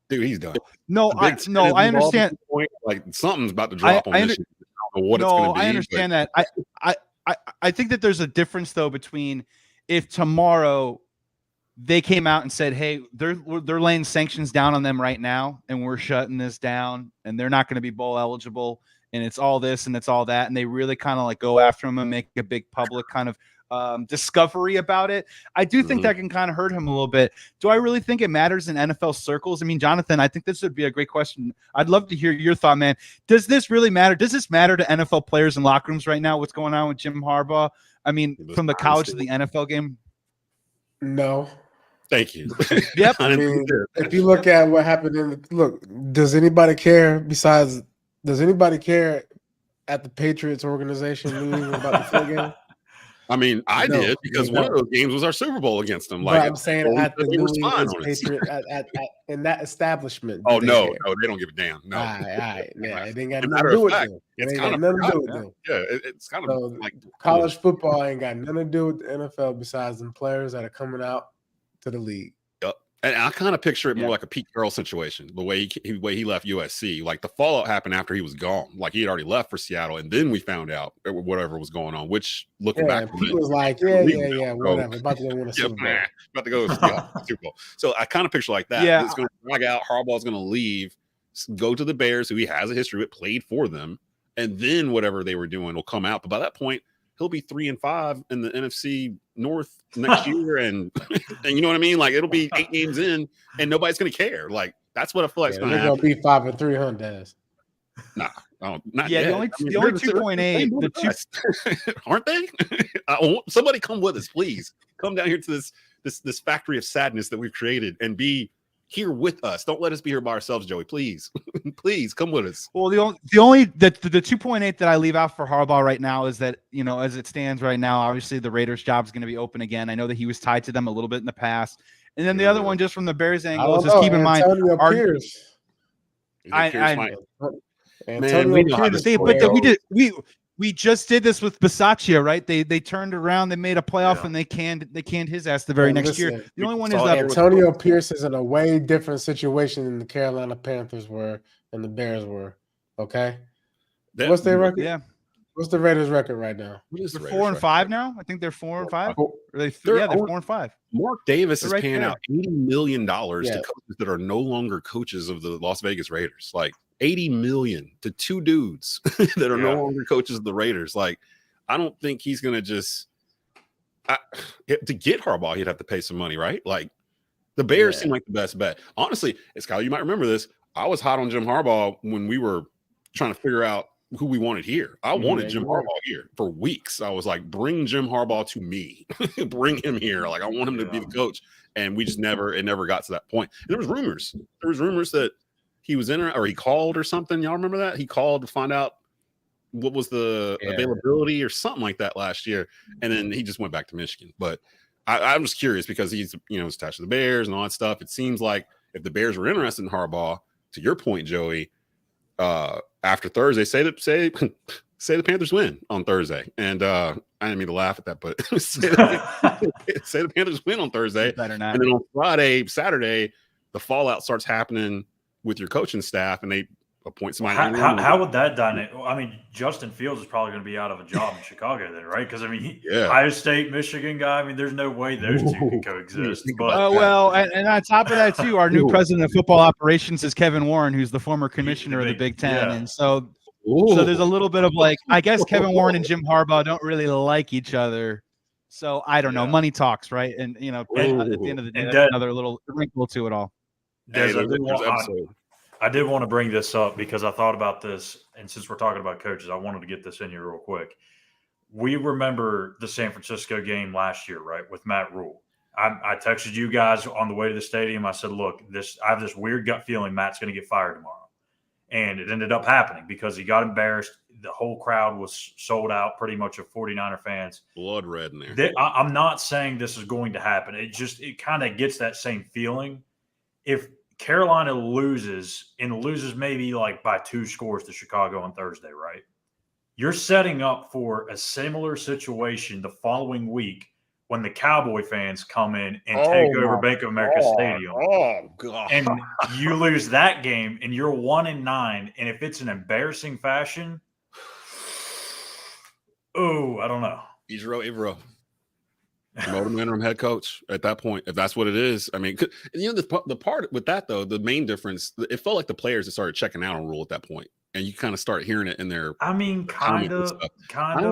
Speaker 4: dude, he's done.
Speaker 2: I understand.
Speaker 4: Like something's about to drop on this. I don't know what it's going to be.
Speaker 2: I understand that. I think that there's a difference though between if tomorrow they came out and said, "Hey, they're laying sanctions down on them right now, and we're shutting this down, and they're not going to be bowl eligible, and it's all this and it's all that," and they really kind of like go after him and make a big public kind of discovery about it. I do think that can kind of hurt him a little bit. Do I really think it matters in NFL circles? Jonathan, I think this would be a great question. I'd love to hear your thought, man. Does this really matter? Does this matter to NFL players in locker rooms right now? What's going on with Jim Harbaugh? From the college to the NFL game?
Speaker 5: No.
Speaker 4: Thank you.
Speaker 2: Yep.
Speaker 5: If you look at what happened does anybody care at the Patriots organization meeting about the full game?
Speaker 4: I did, because one of those games was our Super Bowl against them.
Speaker 5: Like, I'm saying at the New England Patriots in that establishment.
Speaker 4: Oh no, they don't give a damn. No,
Speaker 5: all right. Yeah, it ain't got nothing to do with them.
Speaker 4: It's kind of nothing to do with them. Yeah, it's kind of like
Speaker 5: college football ain't got nothing to do with the NFL besides them players that are coming out to the league.
Speaker 4: And I kind of picture it more like a Pete Carroll situation, the way he left USC. Like the fallout happened after he was gone. Like he had already left for Seattle, and then we found out whatever was going on. Which looking back,
Speaker 5: Pete was like, whatever, about to go win a Super Bowl.
Speaker 4: About to go Super Bowl. So I kind of picture like that.
Speaker 2: Yeah,
Speaker 4: it's going to drag out. Harbaugh's going to leave, go to the Bears, who he has a history with, played for them, and then whatever they were doing will come out. But by that point, he'll be 3-5 in the NFC North next year, and you know what I mean? Like it'll be 8 games in, and nobody's gonna care. Like that's what I feel like.
Speaker 5: They're gonna be 5-3, huh, Daz?
Speaker 4: Nah, not
Speaker 2: yet. The only 2.8,
Speaker 4: the 2 aren't they? Somebody come with us, please. Come down here to this factory of sadness that we've created, and be here with us. Don't let us be here by ourselves, Joey. Please, please come with us.
Speaker 2: Well, the 2.8 that I leave out for Harbaugh right now is that, as it stands right now, obviously the Raiders' job is going to be open again. I know that he was tied to them a little bit in the past, and then the other one, just from the Bears angle, is just keep in mind. We just did this with Bisaccia, right? They turned around, they made a playoff, and they canned his ass the very next year. The only one is that
Speaker 5: Antonio Pierce is in a way different situation than the Carolina Panthers were and the Bears were. Okay,
Speaker 2: what's their record? Yeah,
Speaker 5: What's the Raiders' record right now?
Speaker 4: What is the
Speaker 2: They're
Speaker 4: Raiders'
Speaker 2: 4-5
Speaker 4: record?
Speaker 2: now. I think they're 4-5.
Speaker 5: Four-
Speaker 2: They're
Speaker 4: They're
Speaker 2: 4-5.
Speaker 4: Mark Davis
Speaker 2: They're
Speaker 4: is
Speaker 2: right
Speaker 4: paying
Speaker 2: there.
Speaker 4: out $80 million
Speaker 5: Yeah.
Speaker 4: to coaches that are no longer coaches of the Las Vegas Raiders. Like $80 million to two dudes that are no longer coaches of the Raiders. Like, I don't think he's going to just to get Harbaugh, he'd have to pay some money, right? Like, the Bears seem like the best bet. Honestly, it's Kyle, you might remember this. I was hot on Jim Harbaugh when we were trying to figure out who we wanted here. I wanted Jim Harbaugh here for weeks. I was like, bring Jim Harbaugh to me. Bring him here. Like, I want him to be the coach. And we just never got to that point. And there was rumors. There was rumors that he was in or he called or something. Y'all remember that? He called to find out what was the availability or something like that last year. And then he just went back to Michigan. But I'm just curious because he's, attached to the Bears and all that stuff. It seems like if the Bears were interested in Harbaugh, to your point, Joey, after Thursday, say the Panthers win on Thursday. And I didn't mean to laugh at that, but say the Panthers win on Thursday.
Speaker 2: Better not.
Speaker 4: And then on Saturday, the fallout starts happening with your coaching staff, and they appoint somebody.
Speaker 6: How would that dynamic? I mean, Justin Fields is probably going to be out of a job in Chicago then, right? Because I mean, Ohio State, Michigan guy. I mean, there's no way those two can coexist. But
Speaker 2: and on top of that too, our new president of football operations is Kevin Warren, who's the former commissioner of the Big Ten, and so there's a little bit of like, I guess Kevin Warren and Jim Harbaugh don't really like each other. So I don't know. Money talks, right? And at the end of the day, that's another little wrinkle to it all.
Speaker 6: I did want to bring this up because I thought about this, and since we're talking about coaches, I wanted to get this in here real quick. We remember the San Francisco game last year, right, with Matt Rule. I texted you guys on the way to the stadium. I said, look, I have this weird gut feeling Matt's going to get fired tomorrow. And it ended up happening because he got embarrassed. The whole crowd was sold out pretty much of 49er fans.
Speaker 4: Blood red in there.
Speaker 6: I'm not saying this is going to happen. It kind of gets that same feeling. If Carolina loses maybe like by 2 scores to Chicago on Thursday, right? You're setting up for a similar situation the following week when the Cowboy fans come in and take over Bank of America Stadium.
Speaker 4: Oh, God.
Speaker 6: And you lose that game and you're 1-9. And if it's an embarrassing fashion, I don't know.
Speaker 4: Ivero. Promote him interim head coach at that point, if that's what it is. I mean, the part with that, though, the main difference, it felt like the players that started checking out on Rule at that point. And you kind of start hearing it in their
Speaker 6: kind of,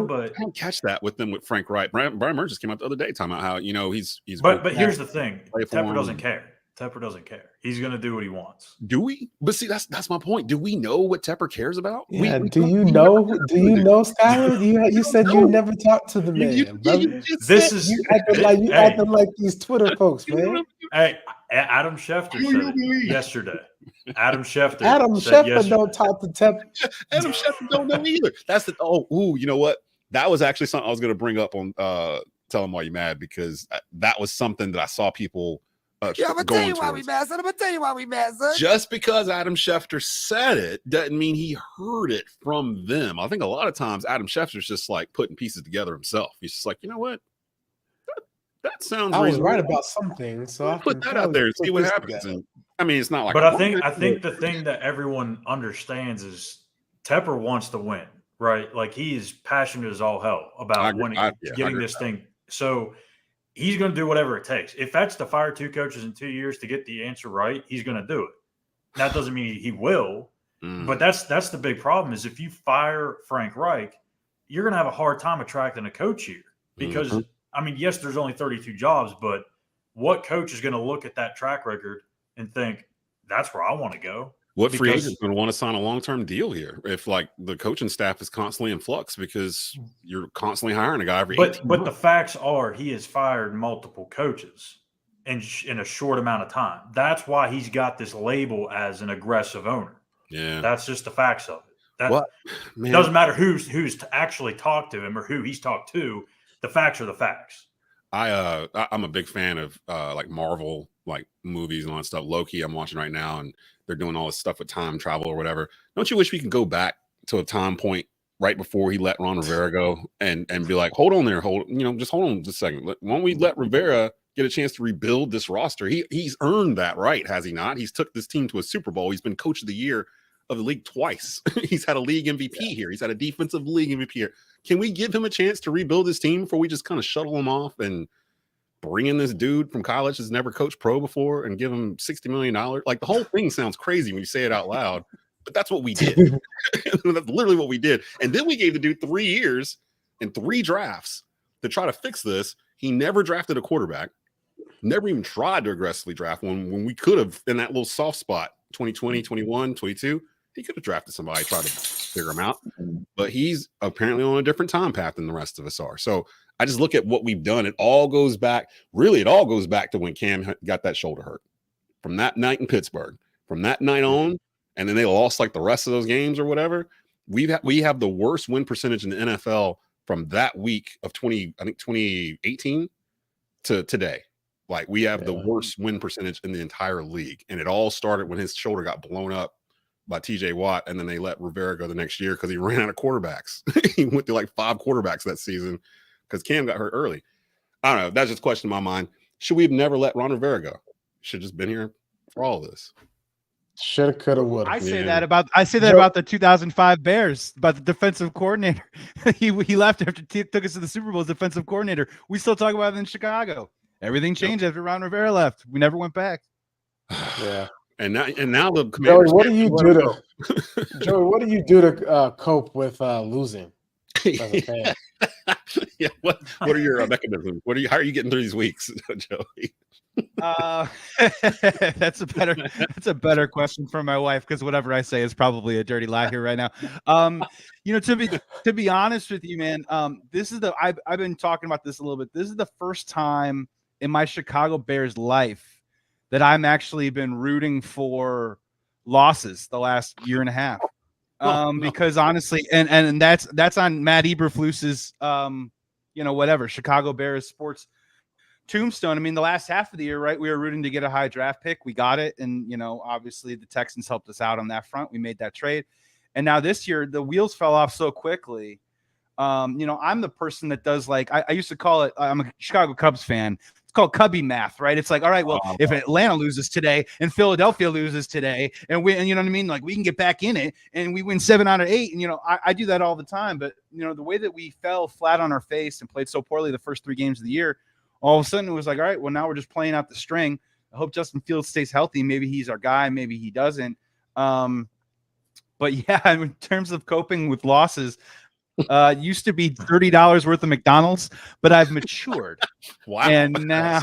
Speaker 6: but
Speaker 4: I don't catch that with Frank Wright. Brian Mertz just came out the other day talking about how, he's
Speaker 6: But here's the thing. Tepper doesn't care. Tepper doesn't care. He's going to do what he wants.
Speaker 4: Do we? But see, that's my point. Do we know what Tepper cares about?
Speaker 5: Yeah, do you know, Schuyler? You said you never talked to the man, brother. You acting like these Twitter folks, man.
Speaker 6: Hey, Adam Schefter said it yesterday. Adam Schefter
Speaker 5: don't talk to Tepper.
Speaker 4: Adam Schefter don't know either. That's the you know what? That was actually something I was going to bring up on Tell Em Why Youre Mad, because that was something that I saw people
Speaker 7: I'm gonna tell you why we mad, son. I'm gonna tell you why we mad, son.
Speaker 4: Just because Adam Schefter said it doesn't mean he heard it from them. I think a lot of times Adam Schefter's just like putting pieces together himself. He's just like, you know what? That sounds
Speaker 5: I was
Speaker 4: reasonable.
Speaker 5: right about something, so I
Speaker 4: put that out there and see what happens. And, I mean, it's not like.
Speaker 6: But I think the thing that everyone understands is Tepper wants to win, right? Like, he is passionate as all hell about getting this thing. So he's going to do whatever it takes. If that's to fire 2 coaches in 2 years to get the answer right, he's going to do it. That doesn't mean he will, but that's the big problem is if you fire Frank Reich, you're going to have a hard time attracting a coach here because, I mean, yes, there's only 32 jobs, but what coach is going to look at that track record and think, that's where I want to go?
Speaker 4: What free agent is going to want to sign a long-term deal here if, like, the coaching staff is constantly in flux because you're constantly hiring a guy every 18
Speaker 6: But the facts are he has fired multiple coaches in a short amount of time. That's why he's got this label as an aggressive owner.
Speaker 4: Yeah.
Speaker 6: That's just the facts of it. It doesn't matter who's actually talked to him or who he's talked to. The facts are the facts.
Speaker 4: I'm a big fan of like Marvel, like movies and all that stuff. Loki, I'm watching right now, and they're doing all this stuff with time travel or whatever. Don't you wish we could go back to a time point right before he let Ron Rivera go and be like, hold on there, just hold on just a second. Why don't we let Rivera get a chance to rebuild this roster? He's earned that right, has he not? He's took this team to a Super Bowl. He's been coach of the year of the league twice. He's had a league MVP here. He's had a defensive league MVP here. Can we give him a chance to rebuild his team before we just kind of shuttle him off and bring in this dude from college that's never coached pro before and give him $60 million? Like, the whole thing sounds crazy when you say it out loud, but that's what we did. That's literally what we did. And then we gave the dude 3 years and 3 drafts to try to fix this. He never drafted a quarterback, never even tried to aggressively draft one when we could have in that little soft spot, 2020, 21, 22. He could have drafted somebody, tried to figure him out, but he's apparently on a different time path than the rest of us are. So I just look at what we've done. It all goes back to when Cam got that shoulder hurt from that night in Pittsburgh, from that night on. And then they lost like the rest of those games or whatever. We have the worst win percentage in the NFL from that week of 2018 to today. Like, we have the worst win percentage in the entire league. And it all started when his shoulder got blown up by TJ Watt. And then they let Rivera go the next year because he ran out of quarterbacks. He went through like 5 quarterbacks that season because Cam got hurt early. I don't know. That's just a question in my mind. Should we have never let Ron Rivera go? Should have just been here for all of this.
Speaker 5: Shoulda, coulda, woulda.
Speaker 2: I say that about the 2005 Bears, about the defensive coordinator. he left after took us to the Super Bowl as defensive coordinator. We still talk about it in Chicago. Everything changed after Ron Rivera left. We never went back.
Speaker 5: Yeah.
Speaker 4: And now the Commanders.
Speaker 5: Joey, what do you do to cope with losing as a fan?
Speaker 4: Yeah. What are your mechanisms? How are you getting through these weeks, Joey?
Speaker 2: That's a better question for my wife, because whatever I say is probably a dirty lie here right now. To be honest with you, man, this is I've been talking about this a little bit. This is the first time in my Chicago Bears life that I'm actually been rooting for losses the last year and a half. Because honestly, and that's on Matt Eberflus's Chicago Bears sports tombstone. I mean, the last half of the year, right, we were rooting to get a high draft pick. We got it. And, obviously the Texans helped us out on that front. We made that trade. And now this year, the wheels fell off so quickly. I'm the person that does, like, I used to call it, I'm a Chicago Cubs fan. It's called Cubby math, right? It's like, all right, well, if Atlanta loses today and Philadelphia loses today and you know what I mean? Like, we can get back in it and we win 7 out of 8. And, I do that all the time. But, the way that we fell flat on our face and played so poorly the first 3 games of the year, all of a sudden it was like, all right, well, now we're just playing out the string. I hope Justin Fields stays healthy. Maybe he's our guy. Maybe he doesn't. But yeah, in terms of coping with losses, used to be $30 worth of McDonald's, but I've matured.
Speaker 4: Wow.
Speaker 2: And now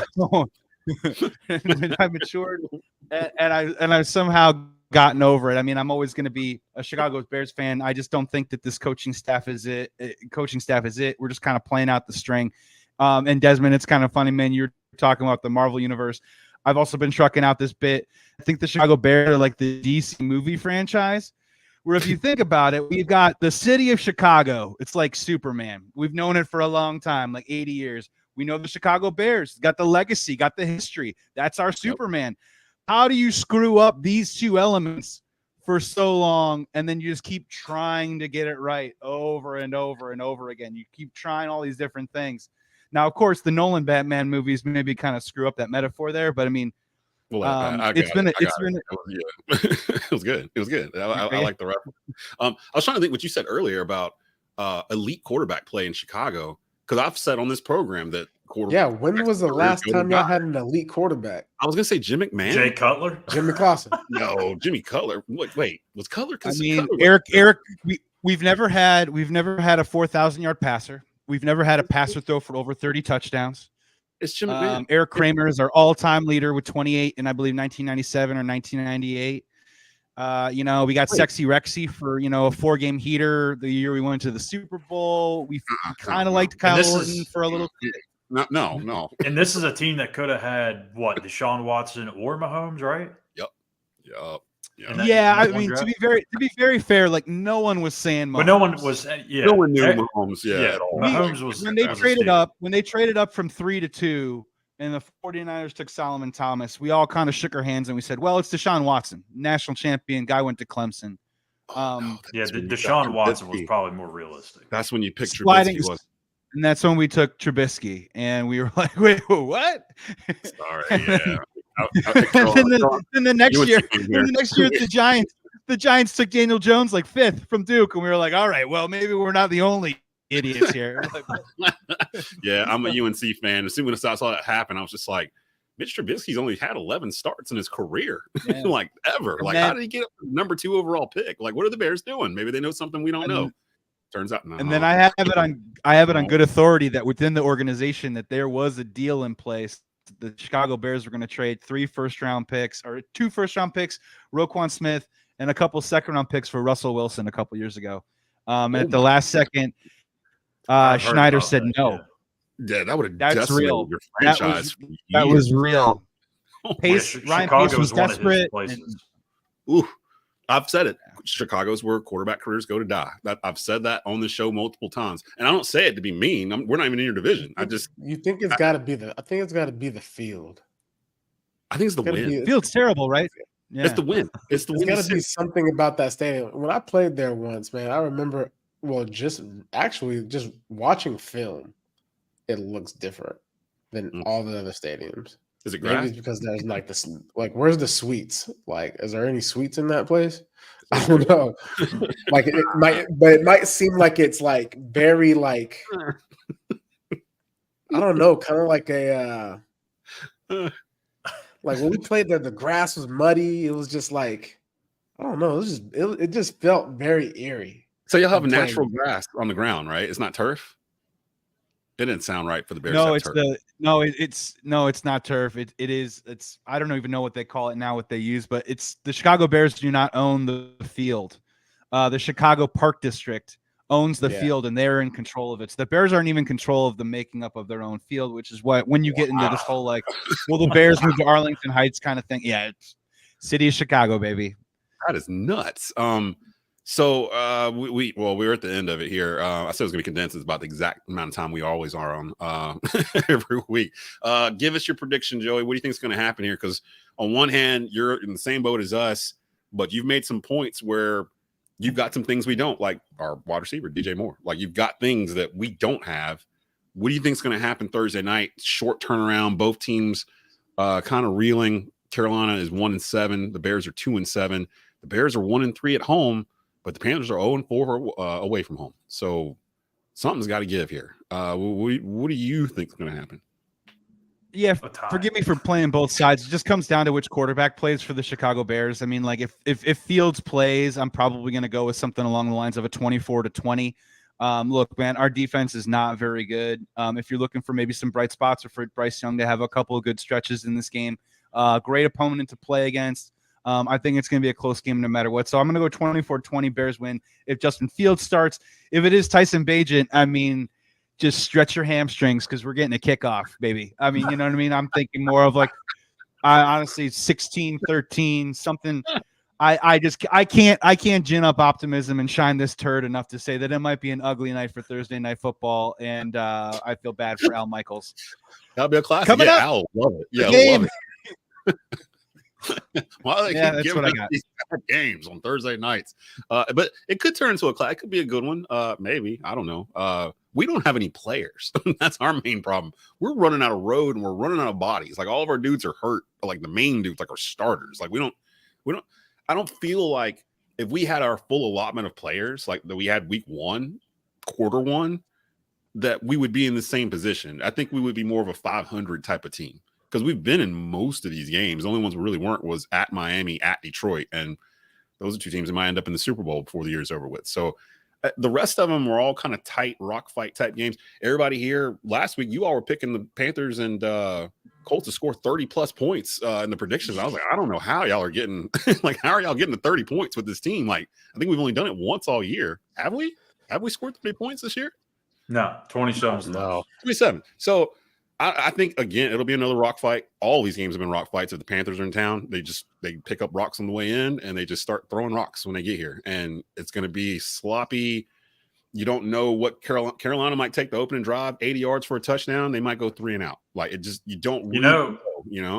Speaker 2: I've matured and I've somehow gotten over it. I mean, I'm always going to be a Chicago Bears fan. I just don't think that this coaching staff is it. We're just kind of playing out the string. And Desmond, it's kind of funny, man. You're talking about the Marvel universe. I've also been trucking out this bit. I think the Chicago Bears are like the DC movie franchise, where if you think about it, we've got the city of Chicago. It's like Superman. We've known it for a long time, like 80 years. We know the Chicago Bears, got the legacy, got the history. That's our Superman. How do you screw up these 2 elements for so long, and then you just keep trying to get it right over and over and over again? You keep trying all these different things. Now, of course, the Nolan Batman movies maybe kind of screw up that metaphor there, but I mean,
Speaker 4: It was good. It was good. I like the reference. I was trying to think what you said earlier about elite quarterback play in Chicago, because I've said on this program that
Speaker 5: when was the last time y'all had an elite quarterback?
Speaker 4: I was gonna say Jim McMahon,
Speaker 6: Jay Cutler,
Speaker 5: Jimmy Clausen.
Speaker 4: No, Jimmy Cutler. Wait, was Cutler?
Speaker 2: I mean, Eric. We've never had a 4,000-yard passer. We've never had a passer throw for over 30 touchdowns.
Speaker 4: It's Jim McMahon.
Speaker 2: Eric Kramer is our all-time leader with 28 in, I believe, 1997 or 1998. We got Sexy Rexy for, a 4-game heater the year we went to the Super Bowl. We kind of liked Kyle Orton for a little bit.
Speaker 4: No.
Speaker 6: And this is a team that could have had Deshaun Watson or Mahomes, right?
Speaker 4: Yep.
Speaker 2: Yeah, I mean, to be very fair, like, no one was saying Mahomes.
Speaker 6: But no one was.
Speaker 4: No one knew Mahomes. At all.
Speaker 6: Mahomes was
Speaker 2: when they traded up from 3 to 2, and the 49ers took Solomon Thomas. We all kind of shook our hands and we said, "Well, it's Deshaun Watson, national champion, guy went to Clemson."
Speaker 6: Deshaun Watson was probably more realistic.
Speaker 4: That's when you picked Trubisky.
Speaker 2: And that's when we took Trubisky, and we were like, "Wait, what?"
Speaker 4: Sorry, yeah.
Speaker 2: Then the next year, the Giants the Giants took Daniel Jones like 5th from Duke, and we were like, all right, well, maybe we're not the only idiots here.
Speaker 4: Yeah, I'm a UNC fan. As soon as I saw that happen, I was just like, Mitch Trubisky's only had 11 starts in his career, like ever. Like, how did he get up to number 2 overall pick? Like, what are the Bears doing? Maybe they know something we don't know. Turns out, no.
Speaker 2: And then I have it on good authority that within the organization that there was a deal in place. The Chicago Bears were going to trade 3 first-round picks or 2 first-round picks, Roquan Smith, and a couple second-round picks for Russell Wilson a couple years ago. At the last second, Schneider said no.
Speaker 4: Yeah, that would have
Speaker 2: That's real.
Speaker 4: Your franchise.
Speaker 2: That was real. Pace,
Speaker 6: Yeah,
Speaker 2: Ryan
Speaker 6: Chicago
Speaker 2: Pace was
Speaker 6: is one of his
Speaker 2: desperate.
Speaker 6: places.
Speaker 4: Ooh, I've said it. Chicago's where quarterback careers go to die. I've said that on the show multiple times, and I don't say it to be mean. We're not even in your division.
Speaker 5: You think it's got to be I think it's got to be the field.
Speaker 4: I think it's the win.
Speaker 2: Field's terrible, right? Yeah.
Speaker 4: It's the win. It's the win.
Speaker 5: There's got to be something about that stadium. When I played there once, man, I remember. Well, just watching film, it looks different than all the other stadiums.
Speaker 4: Is it
Speaker 5: Maybe
Speaker 4: grass?
Speaker 5: it's because there's like this, like, where's the suites? Like, is there any suites in that place? I don't know. Like, it might seem like it's like very like, I don't know, kind of like a, like when we played there, the grass was muddy. It was just like, I don't know. It just felt very eerie.
Speaker 4: So you'll have a natural grass on the ground, right? It's not turf. It didn't sound right for the Bears.
Speaker 2: It's not turf. It is. It's. I don't even know what they call it now. What they use, but it's the Chicago Bears do not own the field. The Chicago Park District owns the field, and they're in control of it. So the Bears aren't even in control of the making up of their own field, which is what when you get into this whole like, well, the Bears moved to Arlington Heights kind of thing. Yeah, it's city of Chicago, baby.
Speaker 4: That is nuts. So we're at the end of it here. I said it was gonna be condensed. It's about the exact amount of time we always are on every week. Give us your prediction, Joey. What do you think is gonna happen here? Because on one hand, you're in the same boat as us, but you've made some points where you've got some things we don't, like our wide receiver, DJ Moore. Like you've got things that we don't have. What do you think is gonna happen Thursday night? Short turnaround, both teams kind of reeling. Carolina is 1-7. The Bears are 2-7. The Bears are 1-3 at home. But the Panthers are 0-4 away from home. So something's got to give here. What do you think is going to happen?
Speaker 2: Yeah, forgive me for playing both sides. It just comes down to which quarterback plays for the Chicago Bears. I mean, like if Fields plays, I'm probably going to go with something along the lines of a 24-20. Look, man, our defense is not very good. If you're looking for maybe some bright spots or for Bryce Young to have a couple of good stretches in this game, great opponent to play against. I think it's going to be a close game no matter what. So I'm going to go 24-20 Bears win. If Justin Fields starts, if it is Tyson Bagent, I mean, just stretch your hamstrings because we're getting a kickoff, baby. I mean, you know what I mean? I'm thinking more of like, honestly, 16-13, something. I can't gin up optimism and shine this turd enough to say that it might be an ugly night for Thursday Night Football, and I feel bad for Al Michaels.
Speaker 4: That'll be a classic.
Speaker 2: Coming up,
Speaker 4: Al love it. Yeah, love it. Why they keep giving us these games on Thursday nights? But it could turn into a class. It could be a good one. Maybe. I don't know. We don't have any players. That's our main problem. We're running out of road and we're running out of bodies. Like all of our dudes are hurt. Like the main dudes, like our starters. Like we don't. I don't feel like if we had our full allotment of players, like that we had week 1, quarter 1, that we would be in the same position. I think we would be more of a 500 type of team. Because we've been in most of these games. The only ones we really weren't was at Miami, at Detroit. And those are 2 teams that might end up in the Super Bowl before the year's over with. So the rest of them were all kind of tight, rock fight type games. Everybody here, last week, you all were picking the Panthers and Colts to score 30-plus points in the predictions. I was like, I don't know how y'all are getting – like, how are y'all getting to 30 points with this team? Like, I think we've only done it once all year. Have we? Have we scored 30 points this year?
Speaker 6: No, 27.
Speaker 5: No.
Speaker 4: 27. So – I think, again, it'll be another rock fight. All these games have been rock fights. If the Panthers are in town, they pick up rocks on the way in, and they just start throwing rocks when they get here. And it's going to be sloppy. You don't know what Carolina might take the opening drive, 80 yards for a touchdown. They might go 3 and out. Like, it just – you don't really know.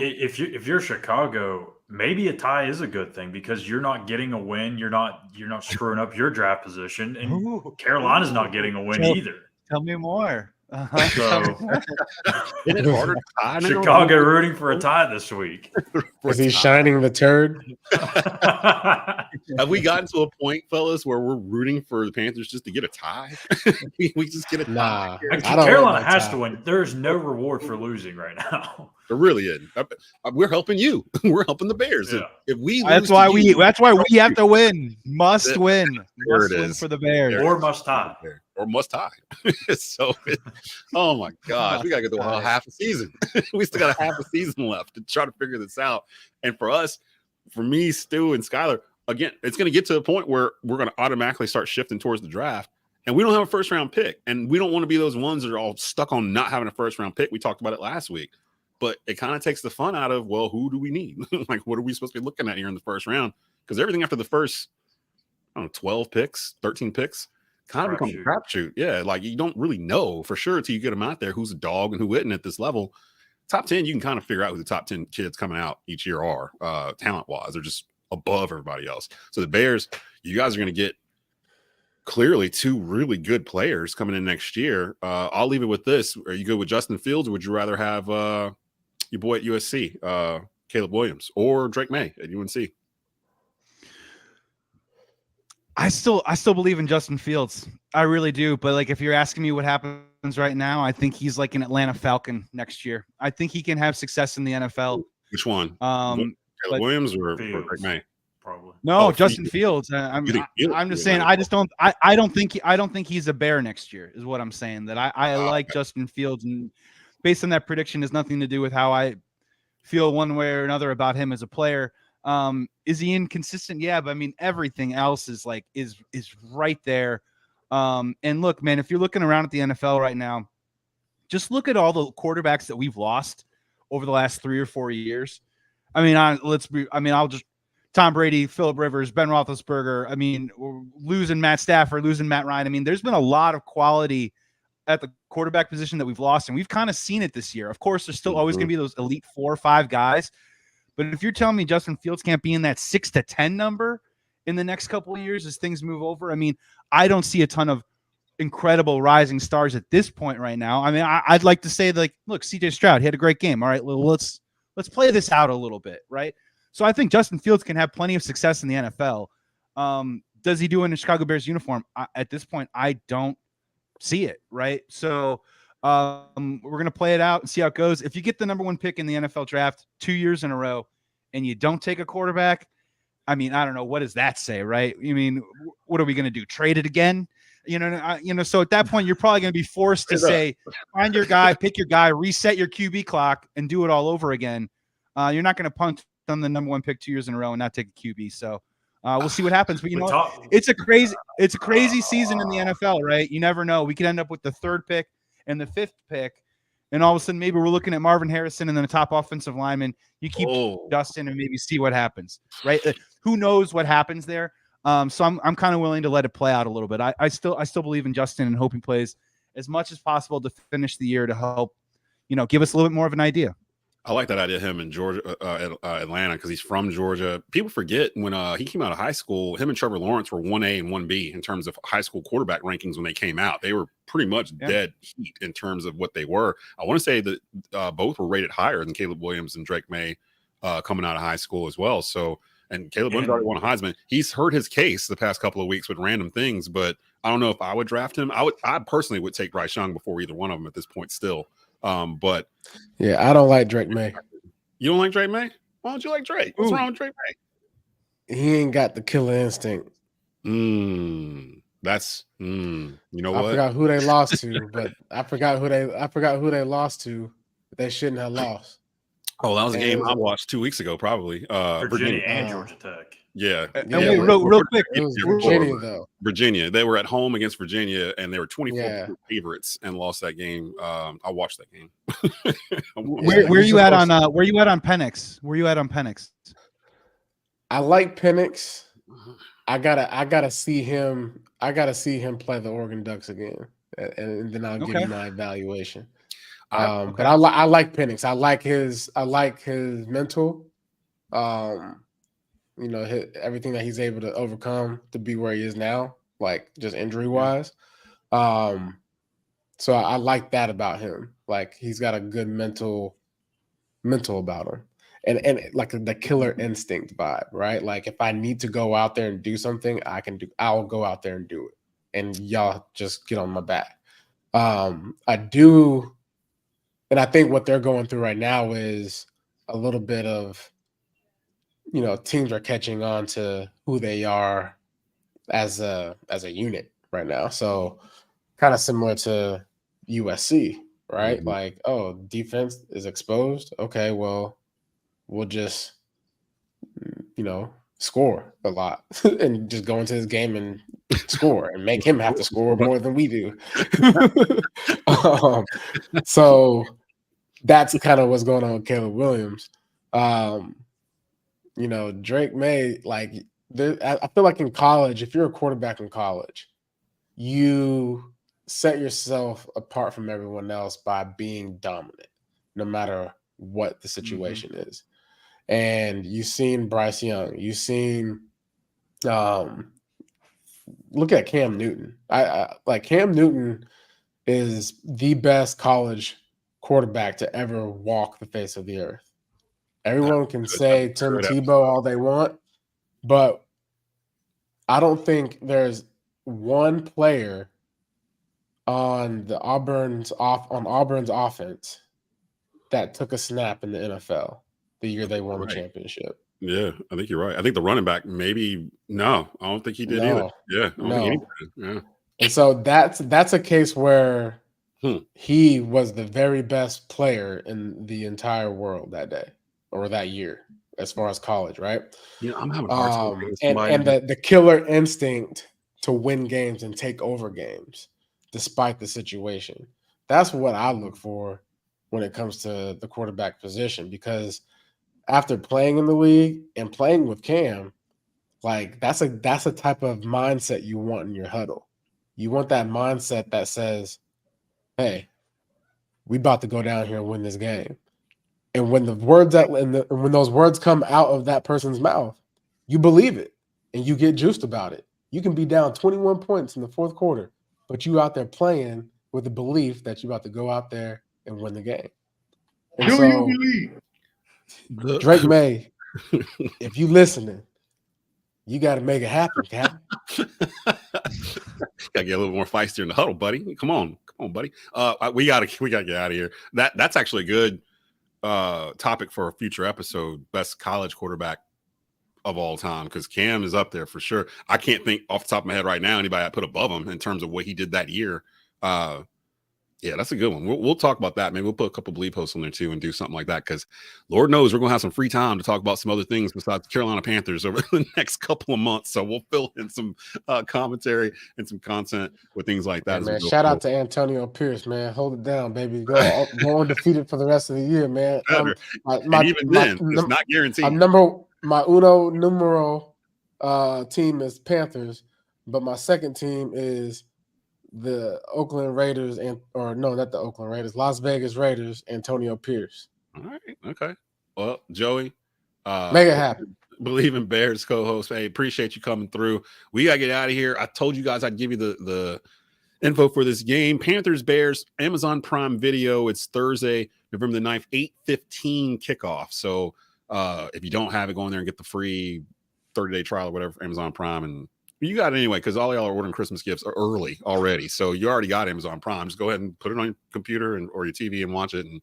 Speaker 6: If you're Chicago, maybe a tie is a good thing because you're not getting a win. You're not screwing up your draft position. And Carolina's not getting a win either.
Speaker 2: Tell me more.
Speaker 6: So
Speaker 4: Isn't it harder to tie now?
Speaker 6: Chicago rooting for a tie this week.
Speaker 5: Is he shining the turd?
Speaker 4: Have we gotten to a point, fellas, where we're rooting for the Panthers just to get a tie? we just get a tie.
Speaker 5: Nah,
Speaker 6: Actually,
Speaker 5: I don't
Speaker 6: Carolina
Speaker 5: want no
Speaker 6: has
Speaker 5: tie.
Speaker 6: to win. There is no reward for losing right now.
Speaker 4: There really isn't. We're helping you. We're helping the Bears.
Speaker 6: Yeah.
Speaker 4: If we lose
Speaker 2: That's
Speaker 4: to
Speaker 2: why
Speaker 4: you,
Speaker 2: we have to win. Must win.
Speaker 4: There
Speaker 2: Must
Speaker 4: it
Speaker 2: win
Speaker 4: is.
Speaker 2: for the Bears.
Speaker 6: Or must tie.
Speaker 4: or must tie. Oh my gosh, we gotta get through a half a season. We still got a half a season left to try to figure this out. And for me, Stu and Schuyler, again, it's gonna get to a point where we're gonna automatically start shifting towards the draft. And we don't have a first round pick. And we don't want to be those ones that are all stuck on not having a first round pick. We talked about it last week. But it kind of takes the fun out of, well, who do we need? Like, what are we supposed to be looking at here in the first round? Because everything after the first, 12 picks, 13 picks, kind of becomes a crapshoot. Yeah, like you don't really know for sure until you get them out there who's a dog and who isn't at this level. Top 10, you can kind of figure out who the top 10 kids coming out each year are, talent-wise. They're just above everybody else. So the Bears, you guys are going to get clearly two really good players coming in next year. I'll leave it with this. Are you good with Justin Fields, or would you rather have your boy at USC, Caleb Williams, or Drake May at UNC?
Speaker 2: I still believe in Justin Fields. I really do. But like, if you're asking me what happens right now, I think he's like an Atlanta Falcon next year. I think he can have success in the NFL.
Speaker 4: Which one?
Speaker 2: Caleb
Speaker 4: Williams or Drake May?
Speaker 6: Probably.
Speaker 2: No, Justin Fields. I'm just saying. I just don't. I don't think he's a Bear next year. Is what I'm saying. That I like Justin Fields, and based on that prediction, has nothing to do with how I feel one way or another about him as a player. Is he inconsistent? Yeah, but I mean, everything else is like is right there. And look, man, if you're looking around at the NFL right now, just look at all the quarterbacks that we've lost over the last 3 or 4 years. I mean, I'll just Tom Brady, Phillip Rivers, Ben Roethlisberger. I mean, we're losing Matt Stafford, losing Matt Ryan. I mean, there's been a lot of quality at the quarterback position that we've lost, and we've kind of seen it this year. Of course, there's still always going to be those elite 4 or 5 guys. But if you're telling me Justin Fields can't be in that 6 to 10 number in the next couple of years as things move over, I mean, I don't see a ton of incredible rising stars at this point right now. I mean, I'd like to say, like, look, CJ Stroud, he had a great game. All right, well, let's play this out a little bit, right? So I think Justin Fields can have plenty of success in the NFL. Does he do it in a Chicago Bears uniform? At this point, I don't see it, right? So we're going to play it out and see how it goes. If you get the number 1 pick in the NFL draft 2 years in a row and you don't take a quarterback, I mean, I don't know. What does that say, right? You mean, what are we going to do? Trade it again? So at that point, you're probably going to be forced to say, find your guy, pick your guy, reset your QB clock, and do it all over again. You're not going to punt on the number 1 pick 2 years in a row and not take a QB. So we'll see what happens. But it's a crazy season in the NFL, right? You never know. We could end up with the 3rd pick and the 5th pick, and all of a sudden maybe we're looking at Marvin Harrison and then the top offensive lineman. You keep Dustin and maybe see what happens, right? Who knows what happens there? So I'm kind of willing to let it play out a little bit. I still Bleav in Justin and hope he plays as much as possible to finish the year to help, give us a little bit more of an idea.
Speaker 4: I like that idea of him in Georgia, Atlanta, because he's from Georgia. People forget when he came out of high school, him and Trevor Lawrence were 1A and 1B in terms of high school quarterback rankings when they came out. They were pretty much dead heat in terms of what they were. I want to say that both were rated higher than Caleb Williams and Drake May coming out of high school as well. So, and Caleb Williams already won a Heisman. He's heard his case the past couple of weeks with random things, but I don't know if I would draft him. I personally would take Bryce Young before either one of them at this point still. But
Speaker 5: yeah, I don't like Drake May.
Speaker 4: You don't like Drake May? Why don't you like Drake? What's wrong with Drake May?
Speaker 5: He ain't got the killer instinct.
Speaker 4: That's you know what?
Speaker 5: I forgot who they lost to, but I forgot who they lost to. But they shouldn't have lost.
Speaker 4: Oh, that was a game I watched 2 weeks ago, probably.
Speaker 6: Virginia and Georgia Tech.
Speaker 4: Yeah.
Speaker 2: Wait, real quick.
Speaker 5: It was Virginia, though.
Speaker 4: Virginia. They were at home against Virginia, and they were 24 favorites and lost that game. I watched that game.
Speaker 2: Where you at on Penix? Where you at on Penix?
Speaker 5: I like Penix. I gotta see him. I gotta see him play the Oregon Ducks again, and then I'll give you my evaluation. But I like Penix. I like his mental. Everything that he's able to overcome to be where he is now, like just injury wise. So I like that about him. Like he's got a good mental about him. And like the killer instinct vibe, right? Like if I need to go out there and do something, I'll go out there and do it. And y'all just get on my back. I do, and I think what they're going through right now is a little bit of, teams are catching on to who they are as a unit right now. So kind of similar to USC, right?
Speaker 4: Mhm.
Speaker 5: Like, oh, defense is exposed. Okay, well, we'll just, score a lot and just go into this game and score and make him have to score more than we do. So that's kind of what's going on with Caleb Williams. Drake May, like, I feel like in college, if you're a quarterback in college, you set yourself apart from everyone else by being dominant, no matter what the situation is. And you've seen Bryce Young. You've seen, look at Cam Newton. I like Cam Newton is the best college quarterback to ever walk the face of the earth. Everyone can say Tim Tebow all they want, but I don't think there's one player on Auburn's offense that took a snap in the NFL the year they won the championship.
Speaker 4: Yeah, I think you're right. I think the running back I don't think he did either. Yeah, I don't think anybody did. Yeah.
Speaker 5: And so that's a case where he was the very best player in the entire world that day or that year, as far as college, right?
Speaker 4: Yeah, I'm having a hard time.
Speaker 5: And the killer instinct to win games and take over games despite the situation. That's what I look for when it comes to the quarterback position, because after playing in the league and playing with Cam, like that's a type of mindset you want in your huddle. You want that mindset that says, hey, we about to go down here and win this game. And when when those words come out of that person's mouth, you believe it and you get juiced about it. You can be down 21 points in the fourth quarter, but you out there playing with the belief that you're about to go out there and win the game. And
Speaker 8: Do
Speaker 5: so,
Speaker 8: you believe?
Speaker 5: Drake May, if you listening, you got to make it happen, Cap.
Speaker 4: Gotta get a little more feisty in the huddle, buddy. Come on, buddy. We gotta get out of here. That's actually a good topic for a future episode. Best college quarterback of all time, because Cam is up there for sure. I can't think off the top of my head right now anybody I put above him in terms of what he did that year. Yeah, that's a good one. We'll talk about that. Maybe we'll put a couple Bleav posts on there too and do something like that, because Lord knows we're going to have some free time to talk about some other things besides the Carolina Panthers over the next couple of months. So we'll fill in some commentary and some content with things like that.
Speaker 5: Hey, man, shout out to Antonio Pierce, man. Hold it down, baby. Go undefeated for the rest of the year, man.
Speaker 4: It's not guaranteed.
Speaker 5: My uno numero team is Panthers, but my second team is the Oakland Raiders, not the Oakland Raiders, Las Vegas Raiders, Antonio Pierce.
Speaker 4: All right. Okay. Well, Joey,
Speaker 5: make it happen.
Speaker 4: Bleav in Bears co-host. Hey, appreciate you coming through. We got to get out of here. I told you guys I'd give you the info for this game. Panthers, Bears, Amazon Prime Video. It's Thursday, November the 9th, 8:15 kickoff. So if you don't have it, go in there and get the free 30-day trial or whatever for Amazon Prime, and you got it anyway, because all y'all are ordering Christmas gifts early already. So you already got Amazon Prime. Just go ahead and put it on your computer or your TV and watch it. And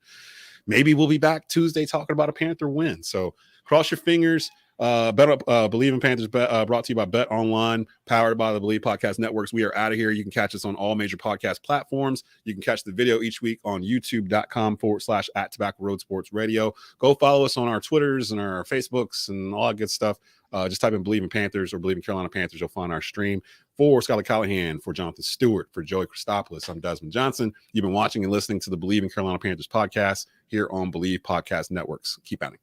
Speaker 4: maybe we'll be back Tuesday talking about a Panther win. So cross your fingers. Bleav in Panthers, brought to you by Bet Online, powered by the Bleav Podcast Networks. We are out of here. You can catch us on all major podcast platforms. You can catch the video each week on youtube.com/@TobaccoRoadSportsRadio. Go follow us on our Twitters and our Facebooks and all that good stuff. Just type in Bleav in Panthers or Bleav in Carolina Panthers. You'll find our stream. For Schuyler Callihan, for Jonathan Stewart, for Joey Christopolous, I'm Desmond Johnson. You've been watching and listening to the Bleav in Carolina Panthers podcast here on Bleav Podcast Networks. Keep at it.